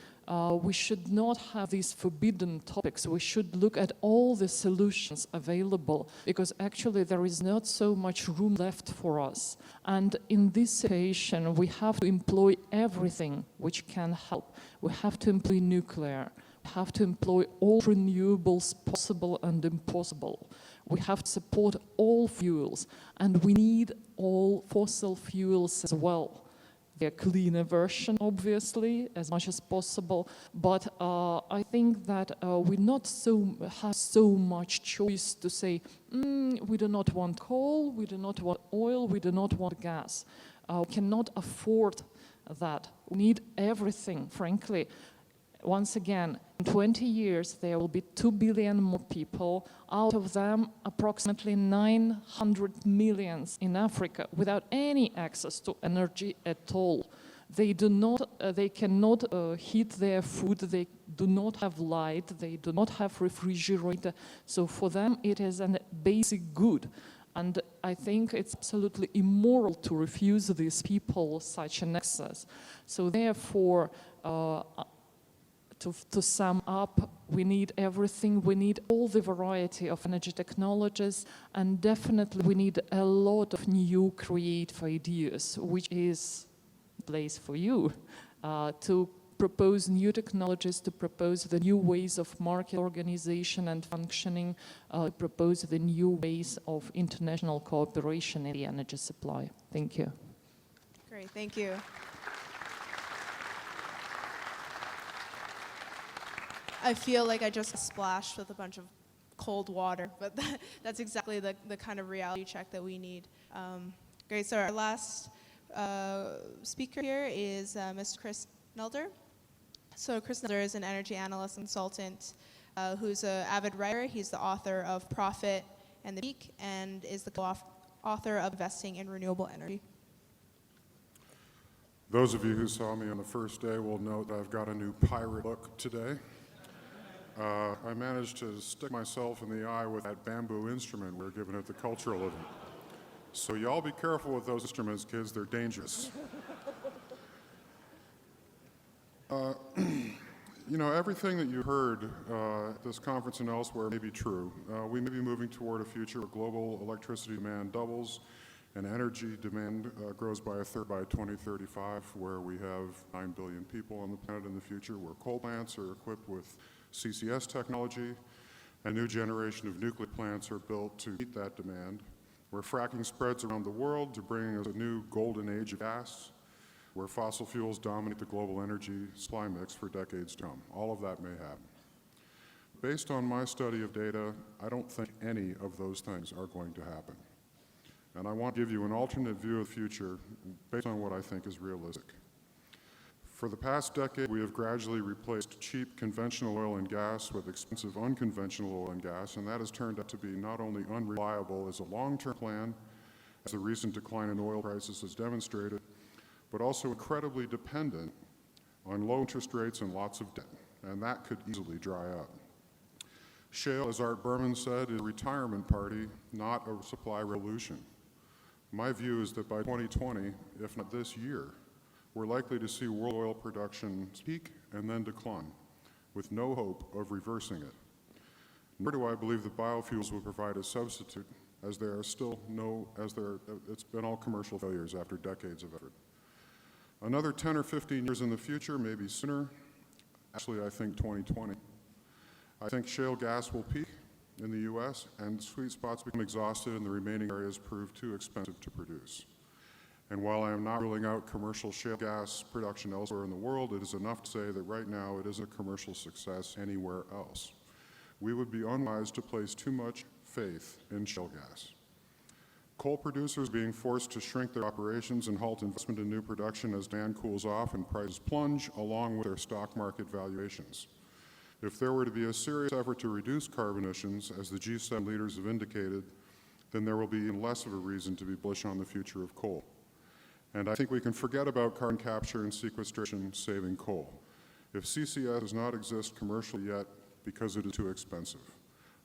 we should not have these forbidden topics. We should look at all the solutions available, because actually there is not so much room left for us. And in this situation, we have to employ everything which can help. We have to employ nuclear. We have to employ all renewables possible and impossible. We have to support all fuels, and we need all fossil fuels as well. the cleaner version, obviously, as much as possible. But I think that we not have so much choice to say, we do not want coal, we do not want oil, we do not want gas. We cannot afford that. We need everything, frankly. Once again, in 20 years, there will be 2 billion more people, out of them approximately 900 million in Africa, without any access to energy at all. They cannot heat their food, they do not have light, they do not have refrigerator. So for them, it is a basic good. And I think it's absolutely immoral to refuse these people such an access. So therefore, to sum up, we need everything. We need all the variety of energy technologies, and definitely we need a lot of new creative ideas, which is a place for you to propose new technologies, to propose the new ways of market organization and functioning, propose the new ways of international cooperation in the energy supply. Thank you. Great, thank you. I feel like I just splashed with a bunch of cold water, but that's exactly the kind of reality check that we need. Great, so our last speaker here is Mr. Chris Nelder. So Chris Nelder is an energy analyst and consultant who's an avid writer. He's the author of Profit and the Peak and is the co-author of Investing in Renewable Energy. Those of you who saw me on the first day will note that I've got a new pirate look today. I managed to stick myself in the eye with that bamboo instrument we were given at the cultural event. So y'all be careful with those instruments, kids, they're dangerous. You know, everything that you heard at this conference and elsewhere may be true. We may be moving toward a future where global electricity demand doubles and energy demand grows by a third by 2035, where we have 9 billion people on the planet in the future, where coal plants are equipped with CCS technology, a new generation of nuclear plants are built to meet that demand, where fracking spreads around the world to bring us a new golden age of gas, where fossil fuels dominate the global energy supply mix for decades to come. All of that may happen. Based on my study of data, I don't think any of those things are going to happen. And I want to give you an alternate view of the future based on what I think is realistic. For the past decade, we have gradually replaced cheap conventional oil and gas with expensive unconventional oil and gas, and that has turned out to be not only unreliable as a long-term plan, as the recent decline in oil prices has demonstrated, but also incredibly dependent on low interest rates and lots of debt, and that could easily dry up. Shale, as Art Berman said, is a retirement party, not a supply revolution. My view is that by 2020, if not this year, we're likely to see world oil production peak and then decline, with no hope of reversing it. Nor do I believe that biofuels will provide a substitute, as there are still it's been all commercial failures after decades of effort. Another 10 or 15 years in the future, maybe sooner, actually I think 2020, I think shale gas will peak in the US and sweet spots become exhausted and the remaining areas prove too expensive to produce. And while I am not ruling out commercial shale gas production elsewhere in the world, it is enough to say that right now it isn't a commercial success anywhere else. We would be unwise to place too much faith in shale gas. Coal producers being forced to shrink their operations and halt investment in new production as demand cools off and prices plunge, along with their stock market valuations. If there were to be a serious effort to reduce carbon emissions, as the G7 leaders have indicated, then there will be even less of a reason to be bullish on the future of coal. And I think we can forget about carbon capture and sequestration saving coal. If CCS does not exist commercially yet because it is too expensive,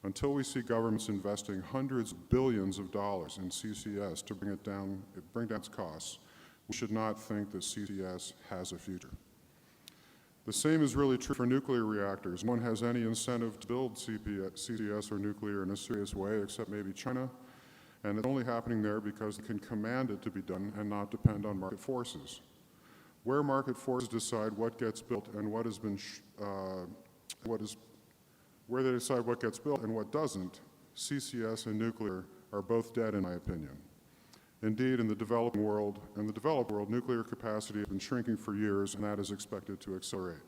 until we see governments investing hundreds of billions of dollars in CCS to bring down its costs, we should not think that CCS has a future. The same is really true for nuclear reactors. No one has any incentive to build CCS or nuclear in a serious way except maybe China, and it's only happening there because they can command it to be done and not depend on market forces. Where market forces decide what gets built and what has been, where they decide what gets built and what doesn't, CCS and nuclear are both dead in my opinion. Indeed, in the developed world, nuclear capacity has been shrinking for years, and that is expected to accelerate.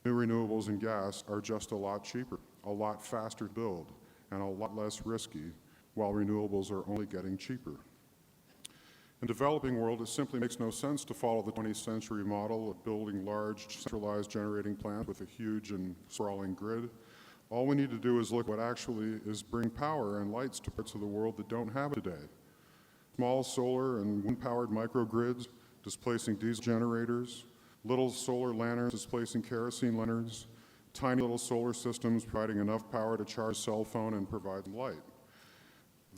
New renewables and gas are just a lot cheaper, a lot faster to build, and a lot less risky, while renewables are only getting cheaper. In the developing world, it simply makes no sense to follow the 20th century model of building large, centralized generating plants with a huge and sprawling grid. All we need to do is look what actually is bringing power and lights to parts of the world that don't have it today. Small solar and wind-powered microgrids displacing diesel generators, little solar lanterns displacing kerosene lanterns, tiny little solar systems providing enough power to charge a cell phone and provide light.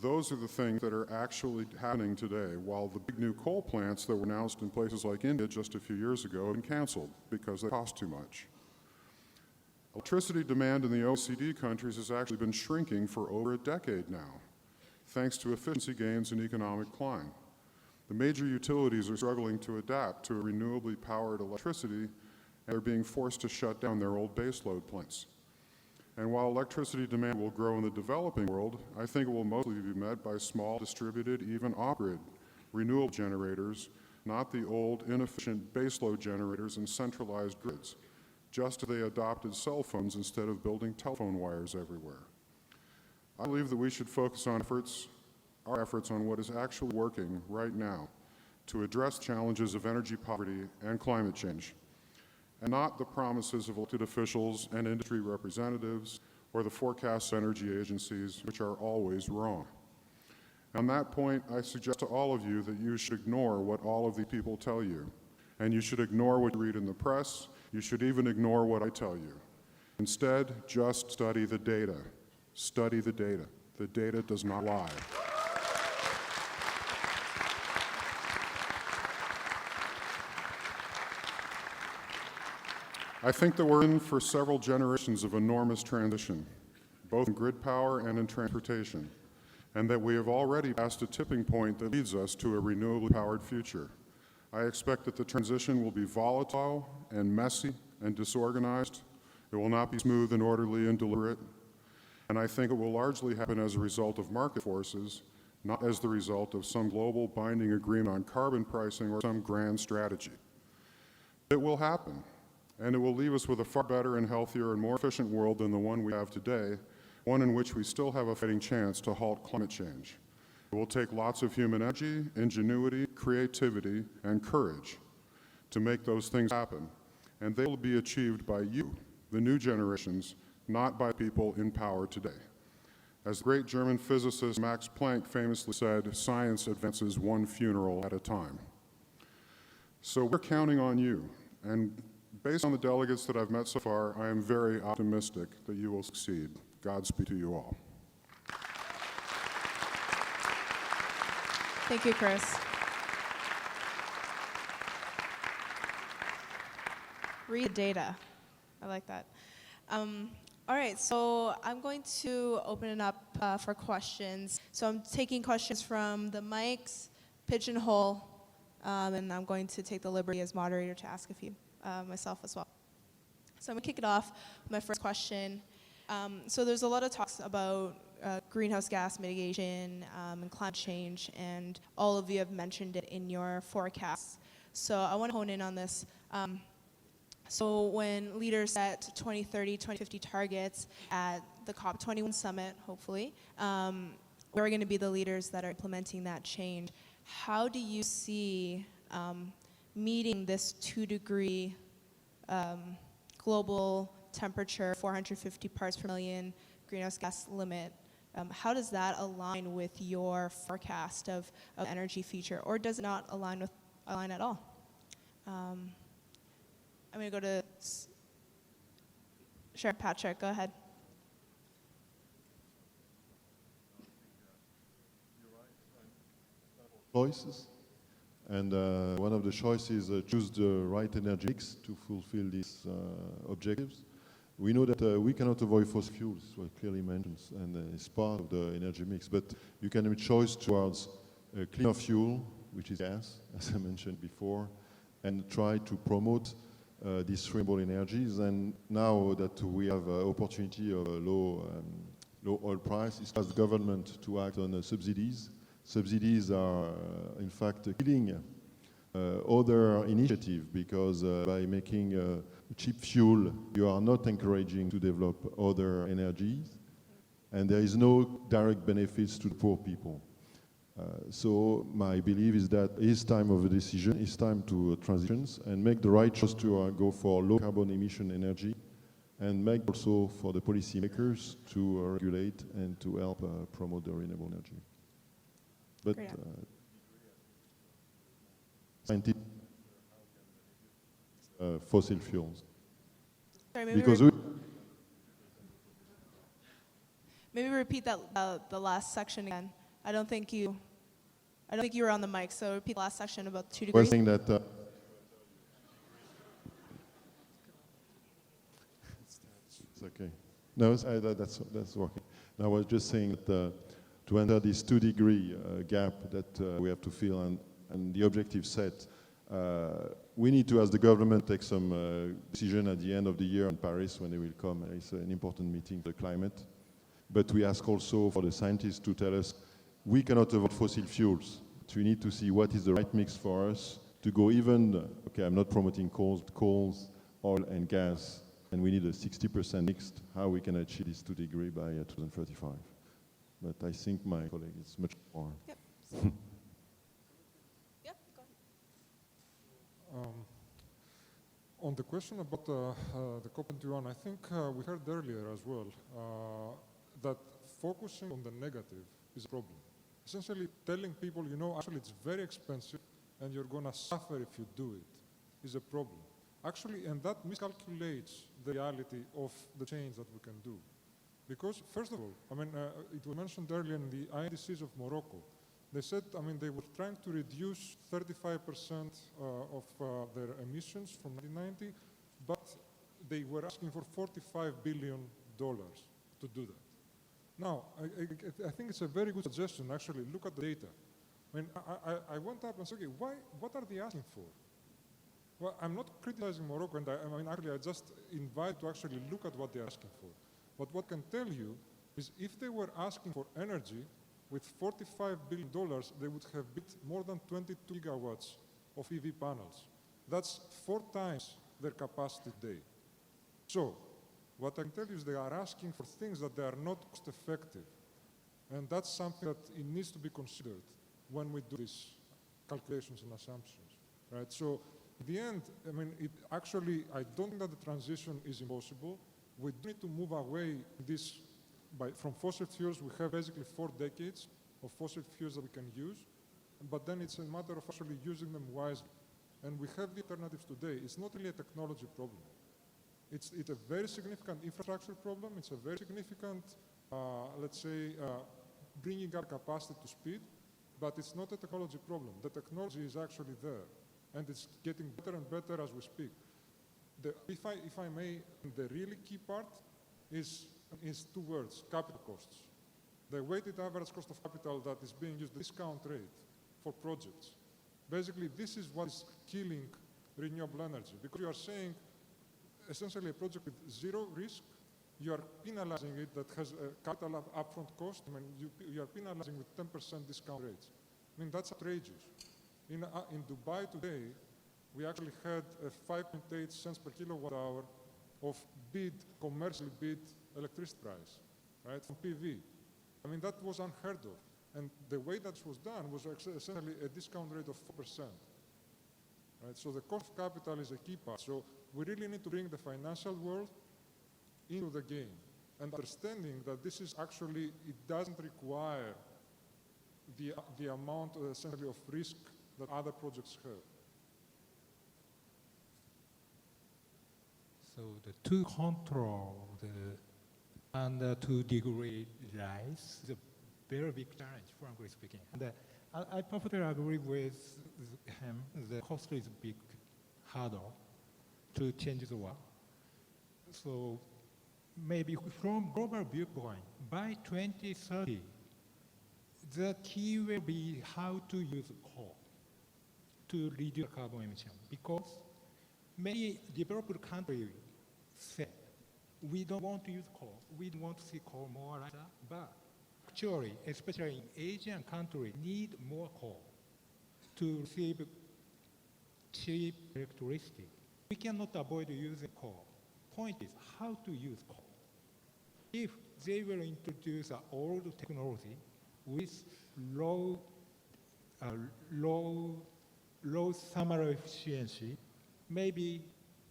Those are the things that are actually happening today, while the big new coal plants that were announced in places like India just a few years ago have been canceled because they cost too much. Electricity demand in the OECD countries has actually been shrinking for over a decade now, thanks to efficiency gains and economic decline. The major utilities are struggling to adapt to renewably powered electricity and are being forced to shut down their old baseload plants. And while electricity demand will grow in the developing world, I think it will mostly be met by small, distributed, even off-grid renewable generators, not the old, inefficient baseload generators and centralized grids, just as they adopted cell phones instead of building telephone wires everywhere. I believe that we should focus on our efforts on what is actually working right now to address challenges of energy poverty and climate change, and not the promises of elected officials and industry representatives or the forecast energy agencies, which are always wrong. On that point, I suggest to all of you that you should ignore what all of these people tell you, and you should ignore what you read in the press. You should even ignore what I tell you. Instead, just study the data. Study the data. The data does not lie. I think that we're in for several generations of enormous transition, both in grid power and in transportation, and that we have already passed a tipping point that leads us to a renewably powered future. I expect that the transition will be volatile and messy and disorganized. It will not be smooth and orderly and deliberate. And I think it will largely happen as a result of market forces, not as the result of some global binding agreement on carbon pricing or some grand strategy. It will happen. And it will leave us with a far better and healthier and more efficient world than the one we have today, one in which we still have a fighting chance to halt climate change. It will take lots of human energy, ingenuity, creativity, and courage to make those things happen. And they will be achieved by you, the new generations, not by people in power today. As the great German physicist Max Planck famously said, science advances one funeral at a time. So we're counting on you. And based on the delegates that I've met so far, I am very optimistic that you will succeed. Godspeed to you all. Thank you, Chris. Read the data. I like that. All right, so I'm going to open it up for questions. So I'm taking questions from the mics, Pigeonhole, and I'm going to take the liberty as moderator to ask a few myself as well. So I'm going to kick it off with my first question. So there's a lot of talks about greenhouse gas mitigation and climate change, and all of you have mentioned it in your forecasts. So I want to hone in on this. So when leaders set 2030, 2050 targets at the COP21 summit, hopefully, we're going to be the leaders that are implementing that change. How do you see meeting this 2-degree global temperature, 450 parts per million greenhouse gas limit? How does that align with your forecast of energy future, or does it not align at all? I'm going to go to Sure, Patrick, go ahead. Choices. And one of the choices is choose the right energy mix to fulfill these objectives. We know that we cannot avoid fossil fuels, well, clearly mentioned, and it's part of the energy mix. But you can make choice towards a cleaner fuel, which is gas, as I mentioned before, and try to promote these renewable energies. And now that we have opportunity of a low oil price, it's asked the government to act on subsidies subsidies are, in fact, killing other initiatives because by making cheap fuel, you are not encouraging to develop other energies, and there is no direct benefits to the poor people. So my belief is that it's time of a decision, it's time to transitions and make the right choice to go for low carbon emission energy, and make also for the policymakers to regulate and to help promote the renewable energy. But scientists fossil fuels. Sorry, Because maybe repeat that the last section again. I don't think you were on the mic, so repeat the last section about 2 degrees. was saying that it's okay. No, that's working. I was just saying that to enter this 2-degree gap that we have to fill and the objective set, we need to, as the government, take some decision at the end of the year in Paris when they will come. It's an important meeting for the climate. But we ask also for the scientists to tell us we cannot avoid fossil fuels. So we need to see what is the right mix for us to go even, okay, I'm not promoting coals, oil and gas, and we need a 60% mixed, how we can achieve this 2 degree by 2035. But I think my colleague is much more. Yep. Yep, go ahead. On the question about the COP21, I think we heard earlier as well that focusing on the negative is a problem. Essentially telling people, you know, actually it's very expensive and you're going to suffer if you do it is a problem. Actually, and that miscalculates the reality of the change that we can do. Because, first of all, I mean, it was mentioned earlier in the INDCs of Morocco. They said, I mean, they were trying to reduce 35% of their emissions from 1990, but they were asking for $45 billion to do that. Now, I think it's a very good suggestion, actually. Look at the data. I mean, I went up and said, okay, what are they asking for? Well, I'm not criticizing Morocco, and I mean, actually, I just invite to actually look at what they're asking for. But what I can tell you is if they were asking for energy, with $45 billion, they would have built more than 22 gigawatts of EV panels. That's 4 times their capacity today. So, what I can tell you is they are asking for things that they are not cost-effective. And that's something that it needs to be considered when we do these calculations and assumptions, right? So, in the end, I mean, I don't think that the transition is impossible. We need to move away from fossil fuels. We have basically 4 decades of fossil fuels that we can use, but then it's a matter of actually using them wisely. And we have the alternatives today. It's not really a technology problem. It's a very significant infrastructure problem. It's a very significant, let's say, bringing up capacity to speed, but it's not a technology problem. The technology is actually there, and it's getting better and better as we speak. If I may, the really key part is 2 words, capital costs. The weighted average cost of capital that is being used, the discount rate for projects. Basically, this is what is killing renewable energy, because you are saying, essentially a project with 0 risk, you are penalizing it that has a capital upfront cost. I mean, you are penalizing with 10% discount rates. I mean, that's outrageous. In Dubai today, we actually had a 5.8 cents per kilowatt hour of commercially bid electricity price, right, from PV. I mean, that was unheard of. And the way that was done was essentially a discount rate of 4%. Right? So the cost of capital is a key part. So we really need to bring the financial world into the game and understanding that this is actually, it doesn't require the amount essentially of risk that other projects have. So to control the 2 degree rise is a very big challenge, frankly speaking. And I perfectly agree with him. The cost is a big hurdle to change the world. So maybe from global viewpoint, by 2030, the key will be how to use coal to reduce carbon emission, because many developed countries say, we don't want to use coal. We don't want to see coal more like that. But actually, especially in Asian countries, need more coal to receive cheap electricity. We cannot avoid using coal. Point is how to use coal. If they will introduce an old technology with low thermal efficiency, maybe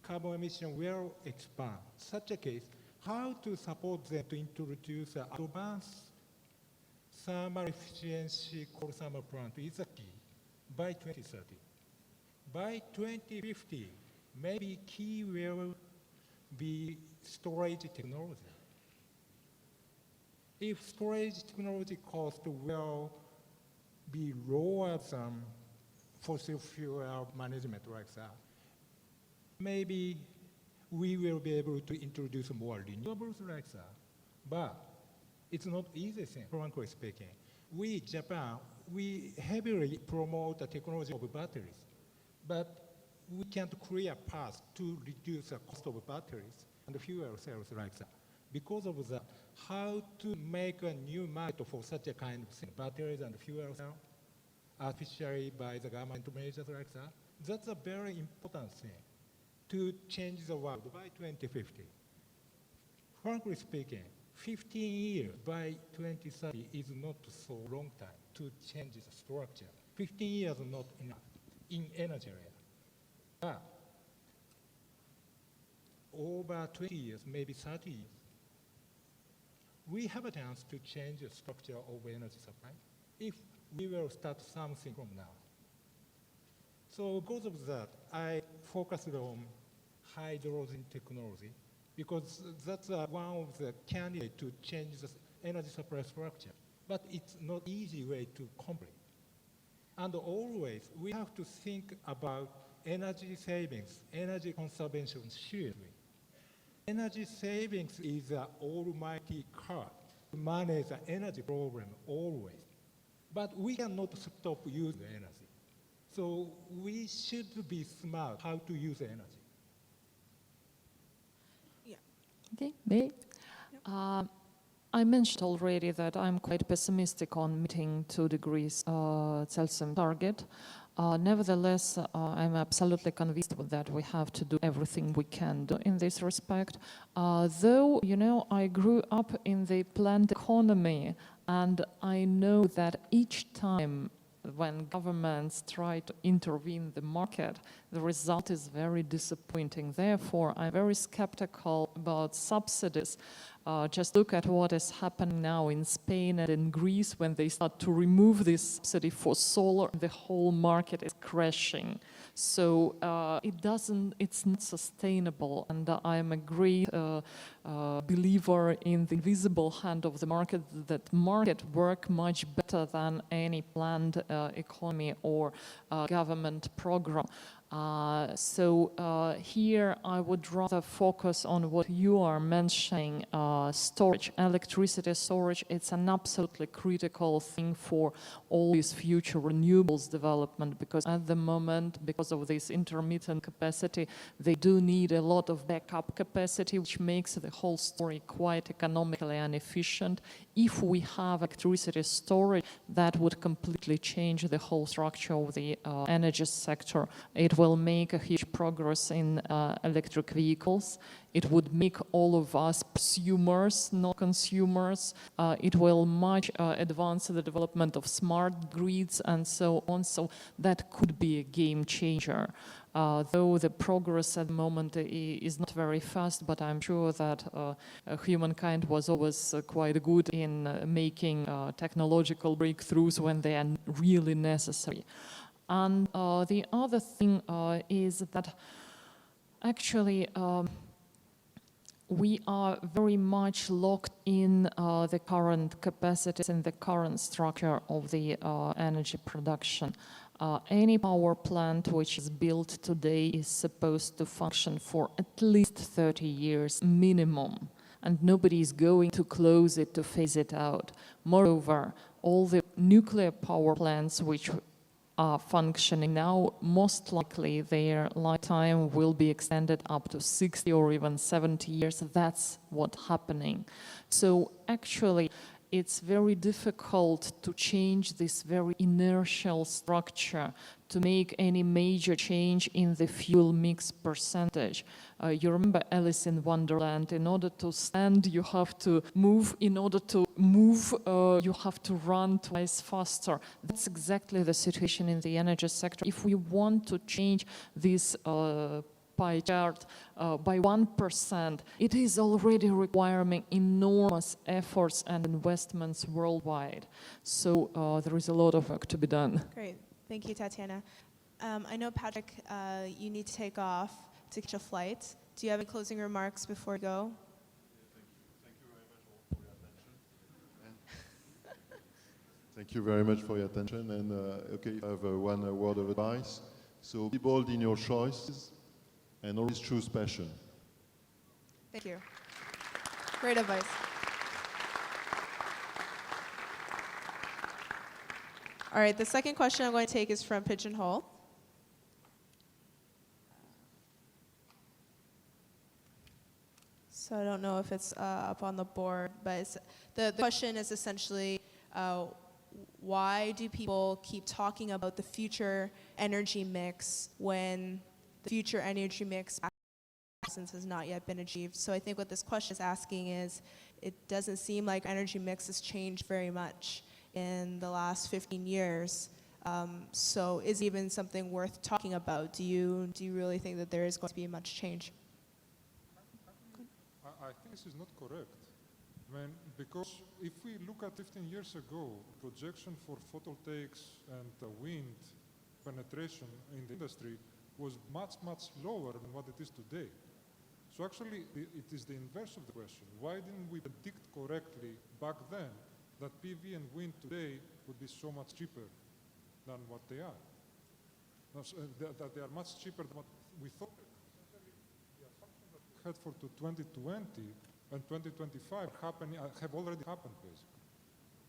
carbon emission will expand. Such a case, how to support them to introduce an advanced thermal efficiency coal thermal plant is the key by 2030. By 2050, maybe key will be storage technology. If storage technology cost will be lower than fossil fuel management like that, maybe we will be able to introduce more renewables like that. But it's not easy thing, frankly speaking. We, Japan, we heavily promote the technology of batteries, but we can't create a path to reduce the cost of batteries and fuel cells like that. Because of that, how to make a new market for such a kind of thing, batteries and fuel cells, artificially by the government measures like that, that's a very important thing to change the world by 2050. Frankly speaking, 15 years by 2030 is not so long time to change the structure. 15 years is not enough in energy area. But over 20 years, maybe 30 years, we have a chance to change the structure of energy supply if we will start something from now. So because of that, I focused on hydrogen technology because that's one of the candidates to change the energy supply structure. But it's not easy way to complete. And always, we have to think about energy savings, energy conservation seriously. Energy savings is an almighty card to manage the energy problem always. But we cannot stop using energy. So we should be smart how to use energy. Yeah. Okay, me? I mentioned already that I'm quite pessimistic on meeting 2 degrees Celsius target. Nevertheless, I'm absolutely convinced that we have to do everything we can do in this respect. Though, you know, I grew up in the planned economy, and I know that each time when governments try to intervene in the market, the result is very disappointing. Therefore, I'm very skeptical about subsidies. Just look at what is happening now in Spain and in Greece when they start to remove this subsidy for solar, the whole market is crashing. So it's not sustainable, and I am a great believer in the invisible hand of the market, that market work much better than any planned economy or government program. Here I would rather focus on what you are mentioning, storage, electricity storage. It's an absolutely critical thing for all these future renewables development, because at the moment, because of this intermittent capacity, they do need a lot of backup capacity, which makes the whole story quite economically inefficient. If we have electricity storage, that would completely change the whole structure of the energy sector. It will make a huge progress in electric vehicles. It would make all of us prosumers, not consumers. It will much advance the development of smart grids and so on. So that could be a game changer. Though the progress at the moment is not very fast, but I'm sure that humankind was always quite good in making technological breakthroughs when they are really necessary. And the other thing is that actually we are very much locked in the current capacities and the current structure of the energy production. Any power plant which is built today is supposed to function for at least 30 years minimum, and nobody is going to close it to phase it out. Moreover, all the nuclear power plants which are functioning now, most likely their lifetime will be extended up to 60 or even 70 years. That's what's happening. So actually, it's very difficult to change this very inertial structure to make any major change in the fuel mix percentage. You remember Alice in Wonderland, in order to stand, you have to move. In order to move, you have to run twice faster. That's exactly the situation in the energy sector. If we want to change this pie chart by 1%, it is already requiring enormous efforts and investments worldwide. So there is a lot of work to be done. Great. Thank you, Tatiana. I know, Patrick, you need to take off to catch a flight. Do you have any closing remarks before we go? Thank you very much for your attention. And okay, I have one word of advice. So be bold in your choices and always choose passion. Thank you. Great advice. All right, the second question I'm going to take is from Pigeonhole. So I don't know if it's up on the board, but the question is essentially, why do people keep talking about the future energy mix when the future energy mix has not yet been achieved? So I think what this question is asking is, it doesn't seem like energy mix has changed very much in the last 15 years. So is it even something worth talking about? Do you really think that there is going to be much change? I think this is not correct. I mean, because if we look at 15 years ago, projection for photovoltaics and wind penetration in the industry was much, much lower than what it is today. So actually, it is the inverse of the question. Why didn't we predict correctly back then that PV and wind today would be so much cheaper than what they are? That they are much cheaper than what we thought. The assumption that we had for 2020 and 2025 have already happened, basically.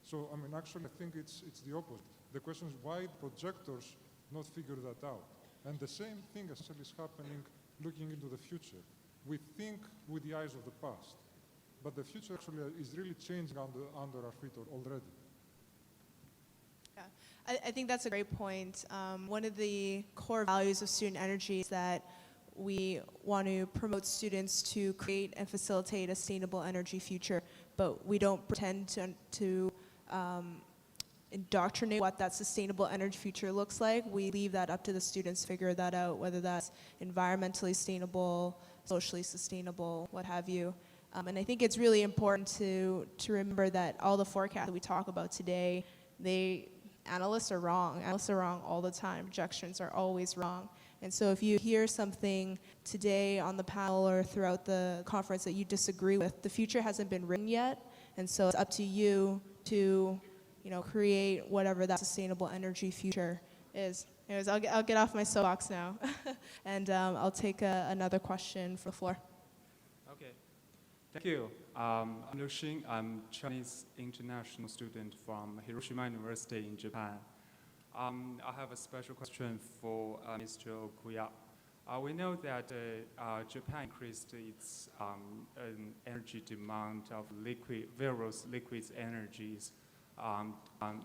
So, I mean, actually, I think it's the opposite. The question is why projectors not figure that out? And the same thing actually is happening looking into the future. We think with the eyes of the past, but the future actually is really changing under our feet already. Yeah, I think that's a great point. One of the core values of student energy is that we want to promote students to create and facilitate a sustainable energy future, but we don't pretend to indoctrinate what that sustainable energy future looks like. We leave that up to the students to figure that out, whether that's environmentally sustainable, socially sustainable, what have you. And I think it's really important to remember that all the forecasts that we talk about today, analysts are wrong. Analysts are wrong all the time. Projections are always wrong. And so if you hear something today on the panel or throughout the conference that you disagree with, the future hasn't been written yet. And so it's up to you to create whatever that sustainable energy future is. Anyways, I'll get off my soapbox now. And I'll take another question from the floor. Okay. Thank you. I'm Liu Xing. I'm Chinese international student from Hiroshima University in Japan. I have a special question for Mr. Okuya. We know that Japan increased its energy demand of various liquid energies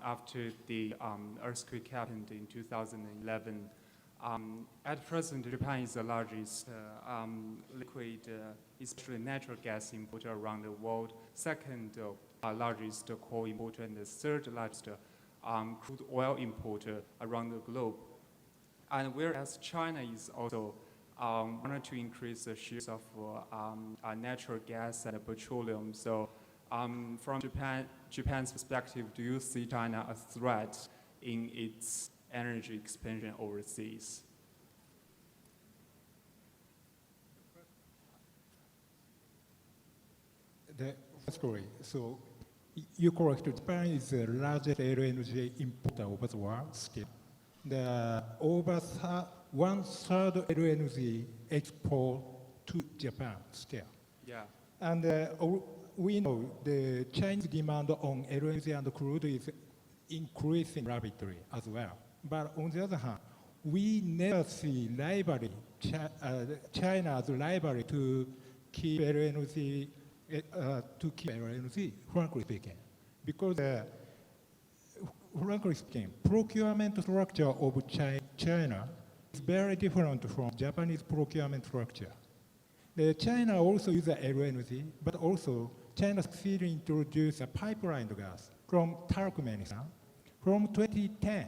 after the earthquake happened in 2011. At present, Japan is the largest liquid, especially natural gas importer around the world, second largest coal importer, and the third largest crude oil importer around the globe. And whereas China is also wanted to increase the shares of natural gas and petroleum. So from Japan's perspective, do you see China a threat in its energy expansion overseas? That's correct. So you're correct. Japan is the largest LNG importer over the world still. Over 1/3 LNG export to Japan still. Yeah. And we know the Chinese demand on LNG and crude is increasing rapidly as well. But on the other hand, we never see China's rivalry to keep LNG, frankly speaking. because frankly speaking, procurement structure of China is very different from Japanese procurement structure. China also uses LNG, but also China succeeded in introduce a pipeline gas from Turkmenistan. From 2010,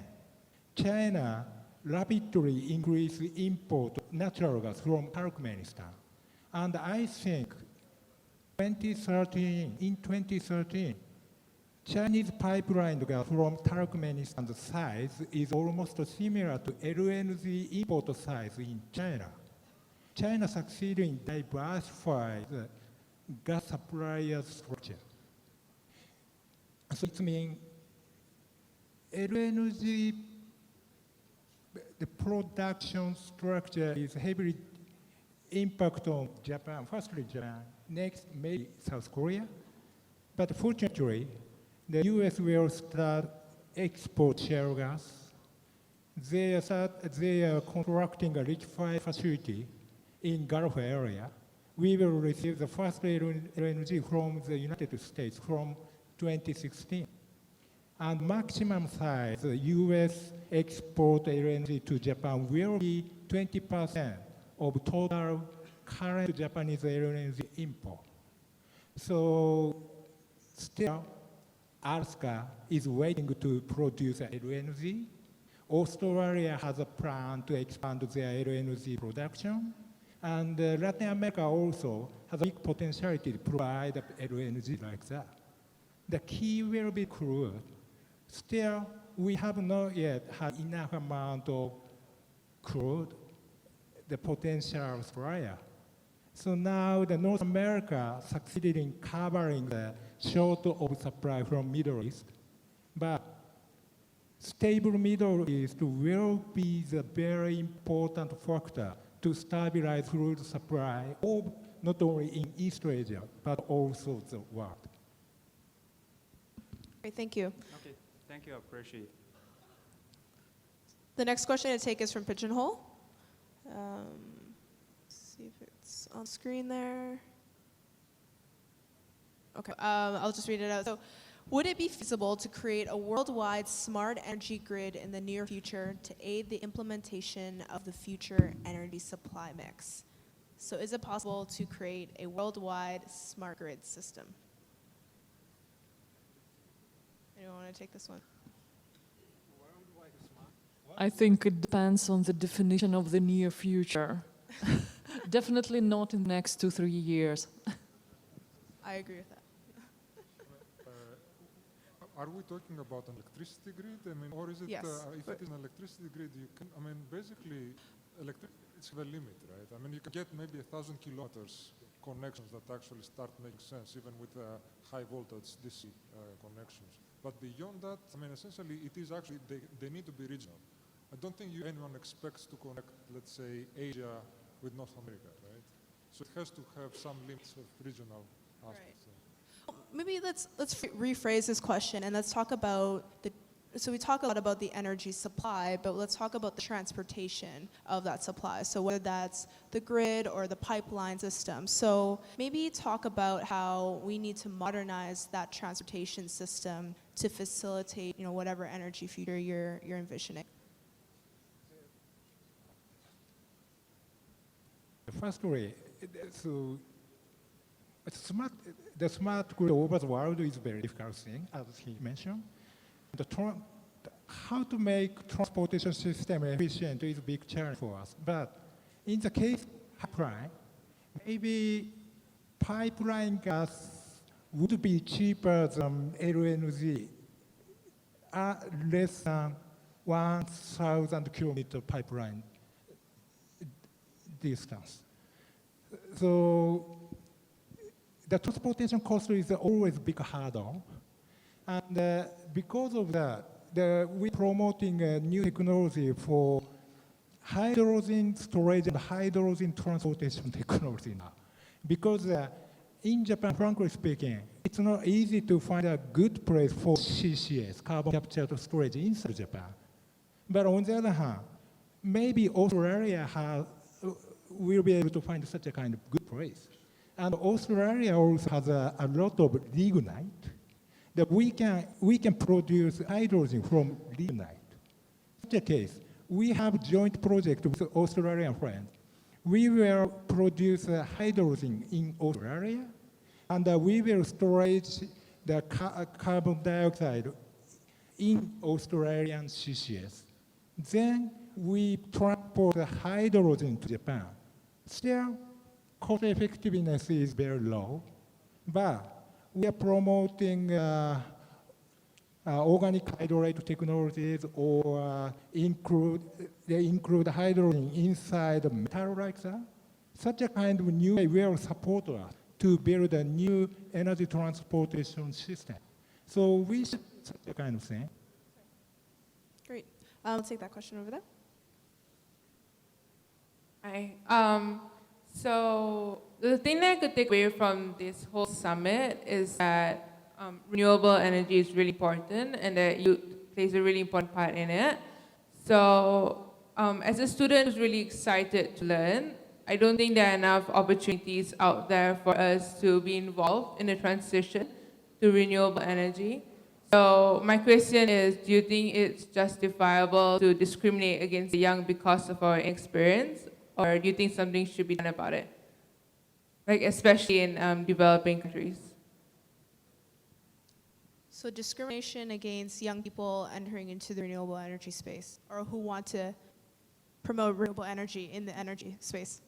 China rapidly increased import of natural gas from Turkmenistan. And I think in 2013, Chinese pipeline gas from Turkmenistan's size is almost similar to LNG import size in China. China succeeded in diversifying the gas supplier structure. So it means LNG, the production structure is heavily impact on Japan, firstly Japan, next maybe South Korea. But fortunately, the US will start export shale gas. They are constructing a liquefied facility in Gulf area. We will receive the first LNG from the United States from 2016. And maximum size, the US export LNG to Japan will be 20% of total current Japanese LNG import. So still, Alaska is waiting to produce LNG. Australia has a plan to expand their LNG production. And Latin America also has a big potentiality to provide LNG like that. The key will be crude. Still, we have not yet had enough amount of crude, the potential supplier. So now the North America succeeded in covering the short of supply from Middle East. But stable Middle East will be the very important factor to stabilize crude supply, not only in East Asia, but also the world. Great, thank you. Okay, thank you, I appreciate it. The next question I take is from Pigeonhole. See if it's on screen there. Okay, I'll just read it out. So, would it be feasible to create a worldwide smart energy grid in the near future to aid the implementation of the future energy supply mix? So is it possible to create a worldwide smart grid system? Anyone want to take this one? I think it depends on the definition of the near future. Definitely not in the next 2-3 years. I agree with that. Are we talking about an electricity grid? I mean, or is it, Yes. If it is an electricity grid, you can, I mean, basically, it's a limit, right? I mean, you can get maybe 1,000 kilometers connections that actually start making sense, even with high voltage DC connections. But beyond that, I mean, essentially, it is actually, they need to be regional. I don't think anyone expects to connect, let's say, Asia with North America, right? So it has to have some limits of regional aspects. Right. Maybe let's rephrase this question and let's talk about so we talk a lot about the energy supply, but let's talk about the transportation of that supply. So whether that's the grid or the pipeline system. So maybe talk about how we need to modernize that transportation system to facilitate, whatever energy future you're envisioning. Firstly, so the smart grid over the world is a very difficult thing, as he mentioned. How to make transportation system efficient is a big challenge for us. But in the case of pipeline, maybe pipeline gas would be cheaper than LNG, less than 1,000 kilometer pipeline distance. So the transportation cost is always a big hurdle. And because of that, we're promoting a new technology for hydrogen storage and hydrogen transportation technology now. Because in Japan, frankly speaking, it's not easy to find a good place for CCS, carbon capture and storage, inside Japan. But on the other hand, maybe Australia will be able to find such a kind of good place. And Australia also has a lot of lignite. that we can produce hydrogen from lignite. In such a case, we have joint project with Australian friends. We will produce hydrogen in Australia, and we will storage the carbon dioxide in Australian CCS. Then we transport the hydrogen to Japan. Still, cost effectiveness is very low, but we are promoting organic hydrate technologies or include hydrogen inside the metal like that. Such a kind of new way will support us to build a new energy transportation system. So we should do such a kind of thing. Great. Let's take that question over there. Hi. So the thing that I could take away from this whole summit is that renewable energy is really important and that youth plays a really important part in it. So as a student who's really excited to learn, I don't think there are enough opportunities out there for us to be involved in the transition to renewable energy. So my question is, do you think it's justifiable to discriminate against the young because of our experience? Or do you think something should be done about it? Like especially in developing countries. So discrimination against young people entering into the renewable energy space, or who want to promote renewable energy in the energy space.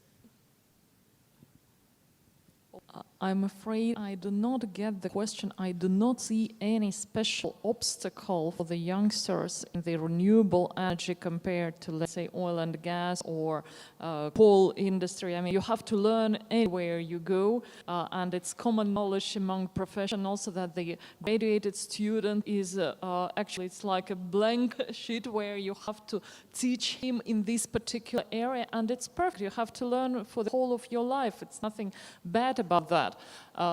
I'm afraid I do not get the question. I do not see any special obstacle for the youngsters in the renewable energy compared to, let's say, oil and gas or coal industry. I mean, you have to learn anywhere you go, and it's common knowledge among professionals that the graduated student is actually, it's like a blank sheet where you have to teach him in this particular area, and it's perfect. You have to learn for the whole of your life. It's nothing bad about that.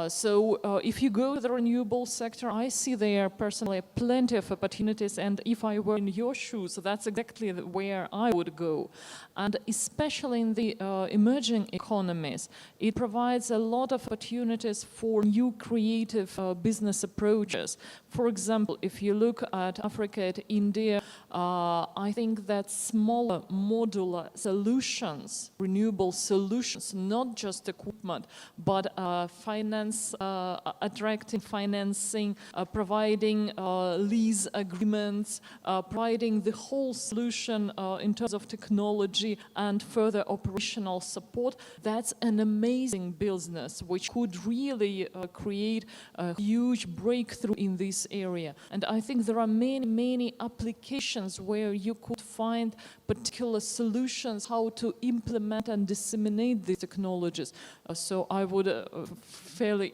So if you go to the renewable sector, I see there personally plenty of opportunities, and if I were in your shoes, that's exactly where I would go. And especially in the emerging economies, it provides a lot of opportunities for new creative business approaches. For example, if you look at Africa, at India, I think that smaller modular solutions, renewable solutions, not just equipment, but finance, attracting financing, providing lease agreements, providing the whole solution in terms of technology and further operational support. That's an amazing business which could really create a huge breakthrough in this area. And I think there are many, many applications where you could find particular solutions how to implement and disseminate these technologies. So I would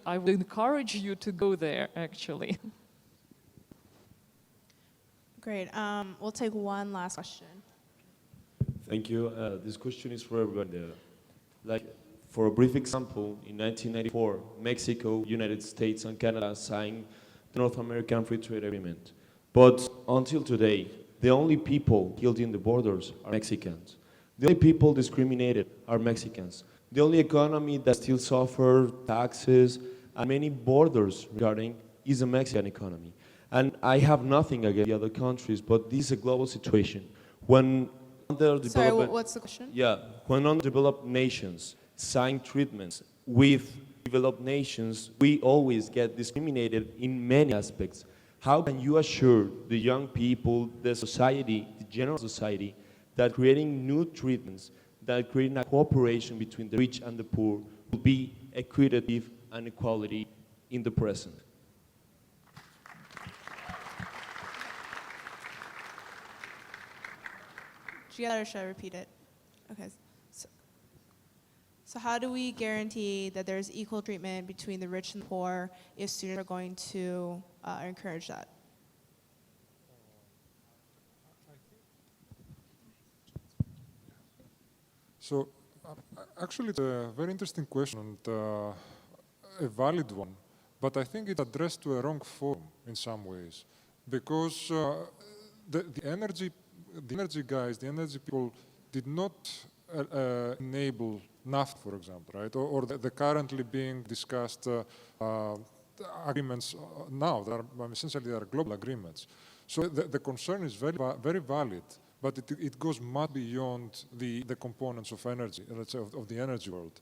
I would encourage you to go there, actually. Great. We'll take one last question. Thank you. This question is for everyone there. Like, for a brief example, in 1994, Mexico, United States, and Canada signed the North American Free Trade Agreement. But until today, the only people killed in the borders are Mexicans. The only people discriminated are Mexicans. The only economy that still suffers taxes and many borders regarding is the Mexican economy. And I have nothing against the other countries, but this is a global situation. When Sorry, what's the question? Yeah, when undeveloped nations sign treatments with developed nations, we always get discriminated in many aspects. How can you assure the young people, the society, the general society, that creating new treatments, that creating a cooperation between the rich and the poor will be equitative and equality in the present? Or should I repeat it? Okay. So how do we guarantee that there's equal treatment between the rich and the poor if students are going to encourage that? So actually it's a very interesting question and a valid one, but I think it's addressed to a wrong forum in some ways, because the energy guys, the energy people did not enable NAFTA, for example, right? Or the currently being discussed agreements now. Essentially, there are global agreements. So the concern is very valid, but it goes much beyond the components of energy, let's say, of the energy world.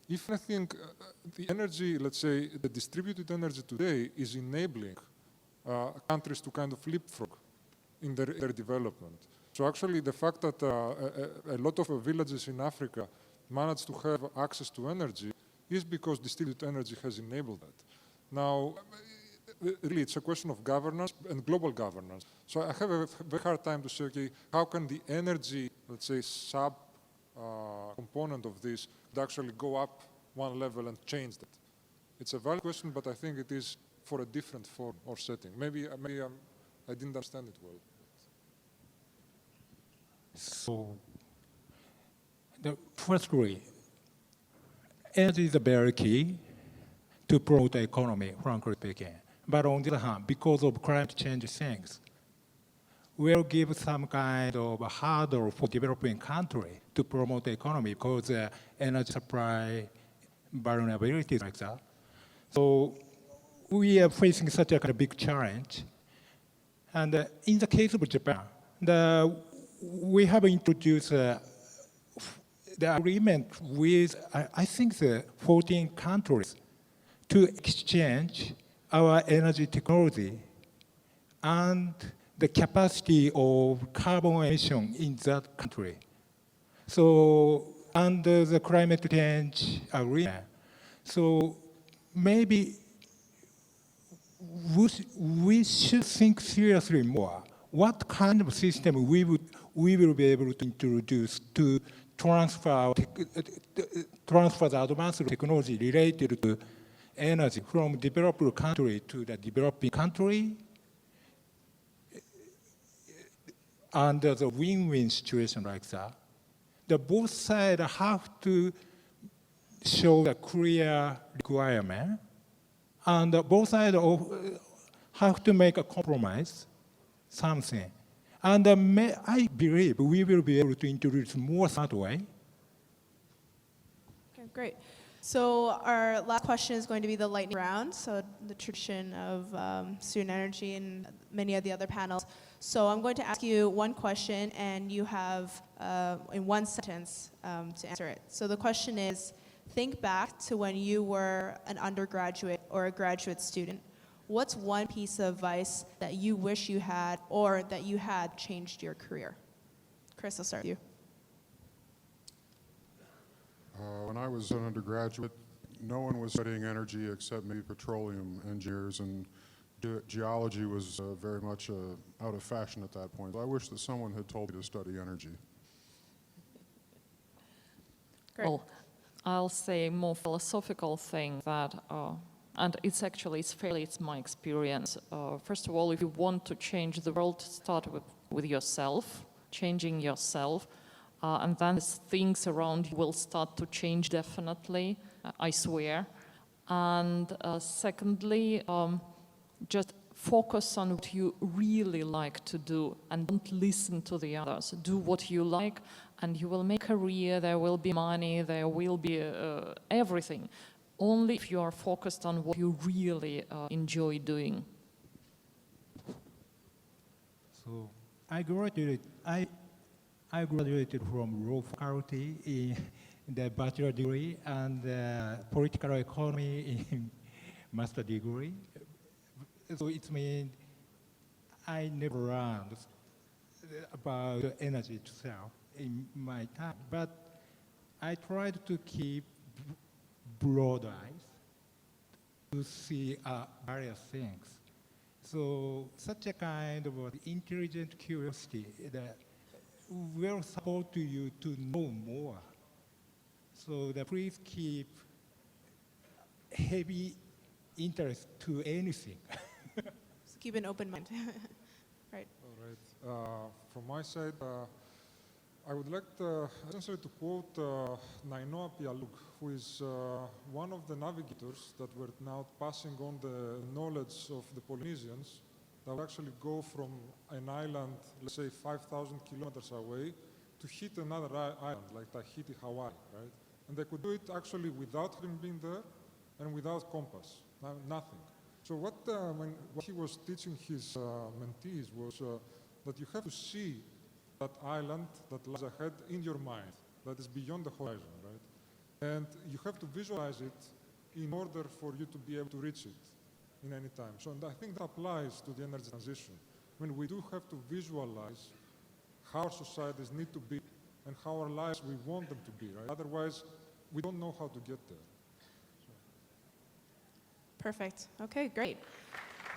If I think the energy, let's say, the distributed energy today is enabling countries to kind of leapfrog in their development. So actually, the fact that a lot of villages in Africa manage to have access to energy is because distributed energy has enabled that. Now, really, it's a question of governance and global governance. So I have a very hard time to say, okay, how can the energy, let's say, component of this would actually go up one level and change that? It's a valid question, but I think it is for a different form or setting. Maybe I didn't understand it well. So, firstly, energy is very key to promote the economy, frankly speaking. But on the other hand, because of climate change things, we'll give some kind of a hurdle for developing country to promote the economy because energy supply vulnerabilities like that. So we are facing such a kind of big challenge. And in the case of Japan, we have introduced the agreement with, I think, the 14 countries to exchange our energy technology and the capacity of carbon emission in that country. So under the climate change agreement, so maybe we should think seriously more what kind of system we will be able to introduce to transfer the advanced technology related to energy from developed country to the developing country under the win-win situation like that. The both sides have to show a clear requirement, and both sides have to make a compromise, something. And I believe we will be able to introduce more smart way. Okay, great. So our last question is going to be the lightning round, so the tradition of student energy and many of the other panels. So I'm going to ask you one question, and you have in one sentence to answer it. So the question is, think back to when you were an undergraduate or a graduate student. What's one piece of advice that you wish you had or that you had changed your career? Chris, I'll start with you. When I was an undergraduate, no one was studying energy except maybe petroleum engineers, and geology was very much out of fashion at that point. I wish that someone had told me to study energy. Great. Well, I'll say a more philosophical thing that, and it's my experience. First of all, if you want to change the world, start with yourself, changing yourself. And then things around you will start to change definitely, I swear. And secondly, just focus on what you really like to do and don't listen to the others. Do what you like and you will make a career, there will be money, there will be everything. Only if you are focused on what you really enjoy doing. So I graduated from law faculty in the bachelor degree and political economy in master degree. So it means I never learned about energy itself in my time, but I tried to keep broad eyes to see various things. So such a kind of intelligent curiosity that will support you to know more. So please keep heavy interest to anything. So keep an open mind. Right. All right. From my side, I would like essentially to quote Nainoa Pialug, who is one of the navigators that were now passing on the knowledge of the Polynesians that would actually go from an island, let's say 5,000 kilometers away, to hit another island, like Tahiti, Hawaii, right? And they could do it actually without having been there, and without compass, nothing. So what he was teaching his mentees was that you have to see that island that lies ahead in your mind, that is beyond the horizon, right? And you have to visualize it in order for you to be able to reach it in any time. So and I think that applies to the energy transition. I mean, we do have to visualize how our societies need to be and how our lives we want them to be, right? Otherwise, we don't know how to get there. Perfect. Okay, great.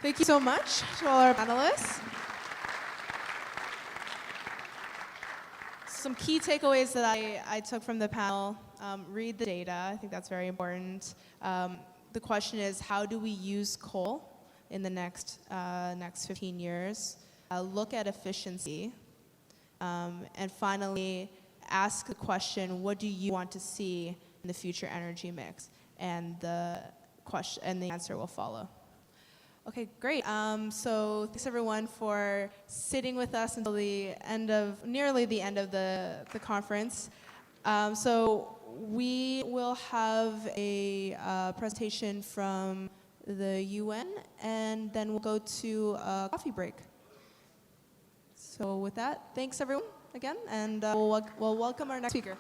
Thank you so much to all our panelists. Some key takeaways that I took from the panel: read the data. I think that's very important. The question is, how do we use coal in the next 15 years? Look at efficiency. And finally, ask the question, what do you want to see in the future energy mix? And the answer will follow. Okay, great. So thanks everyone for sitting with us until nearly the end of the conference. So we will have a presentation from the UN, and then we'll go to a coffee break. So with that, thanks everyone again, and we'll welcome our next speaker.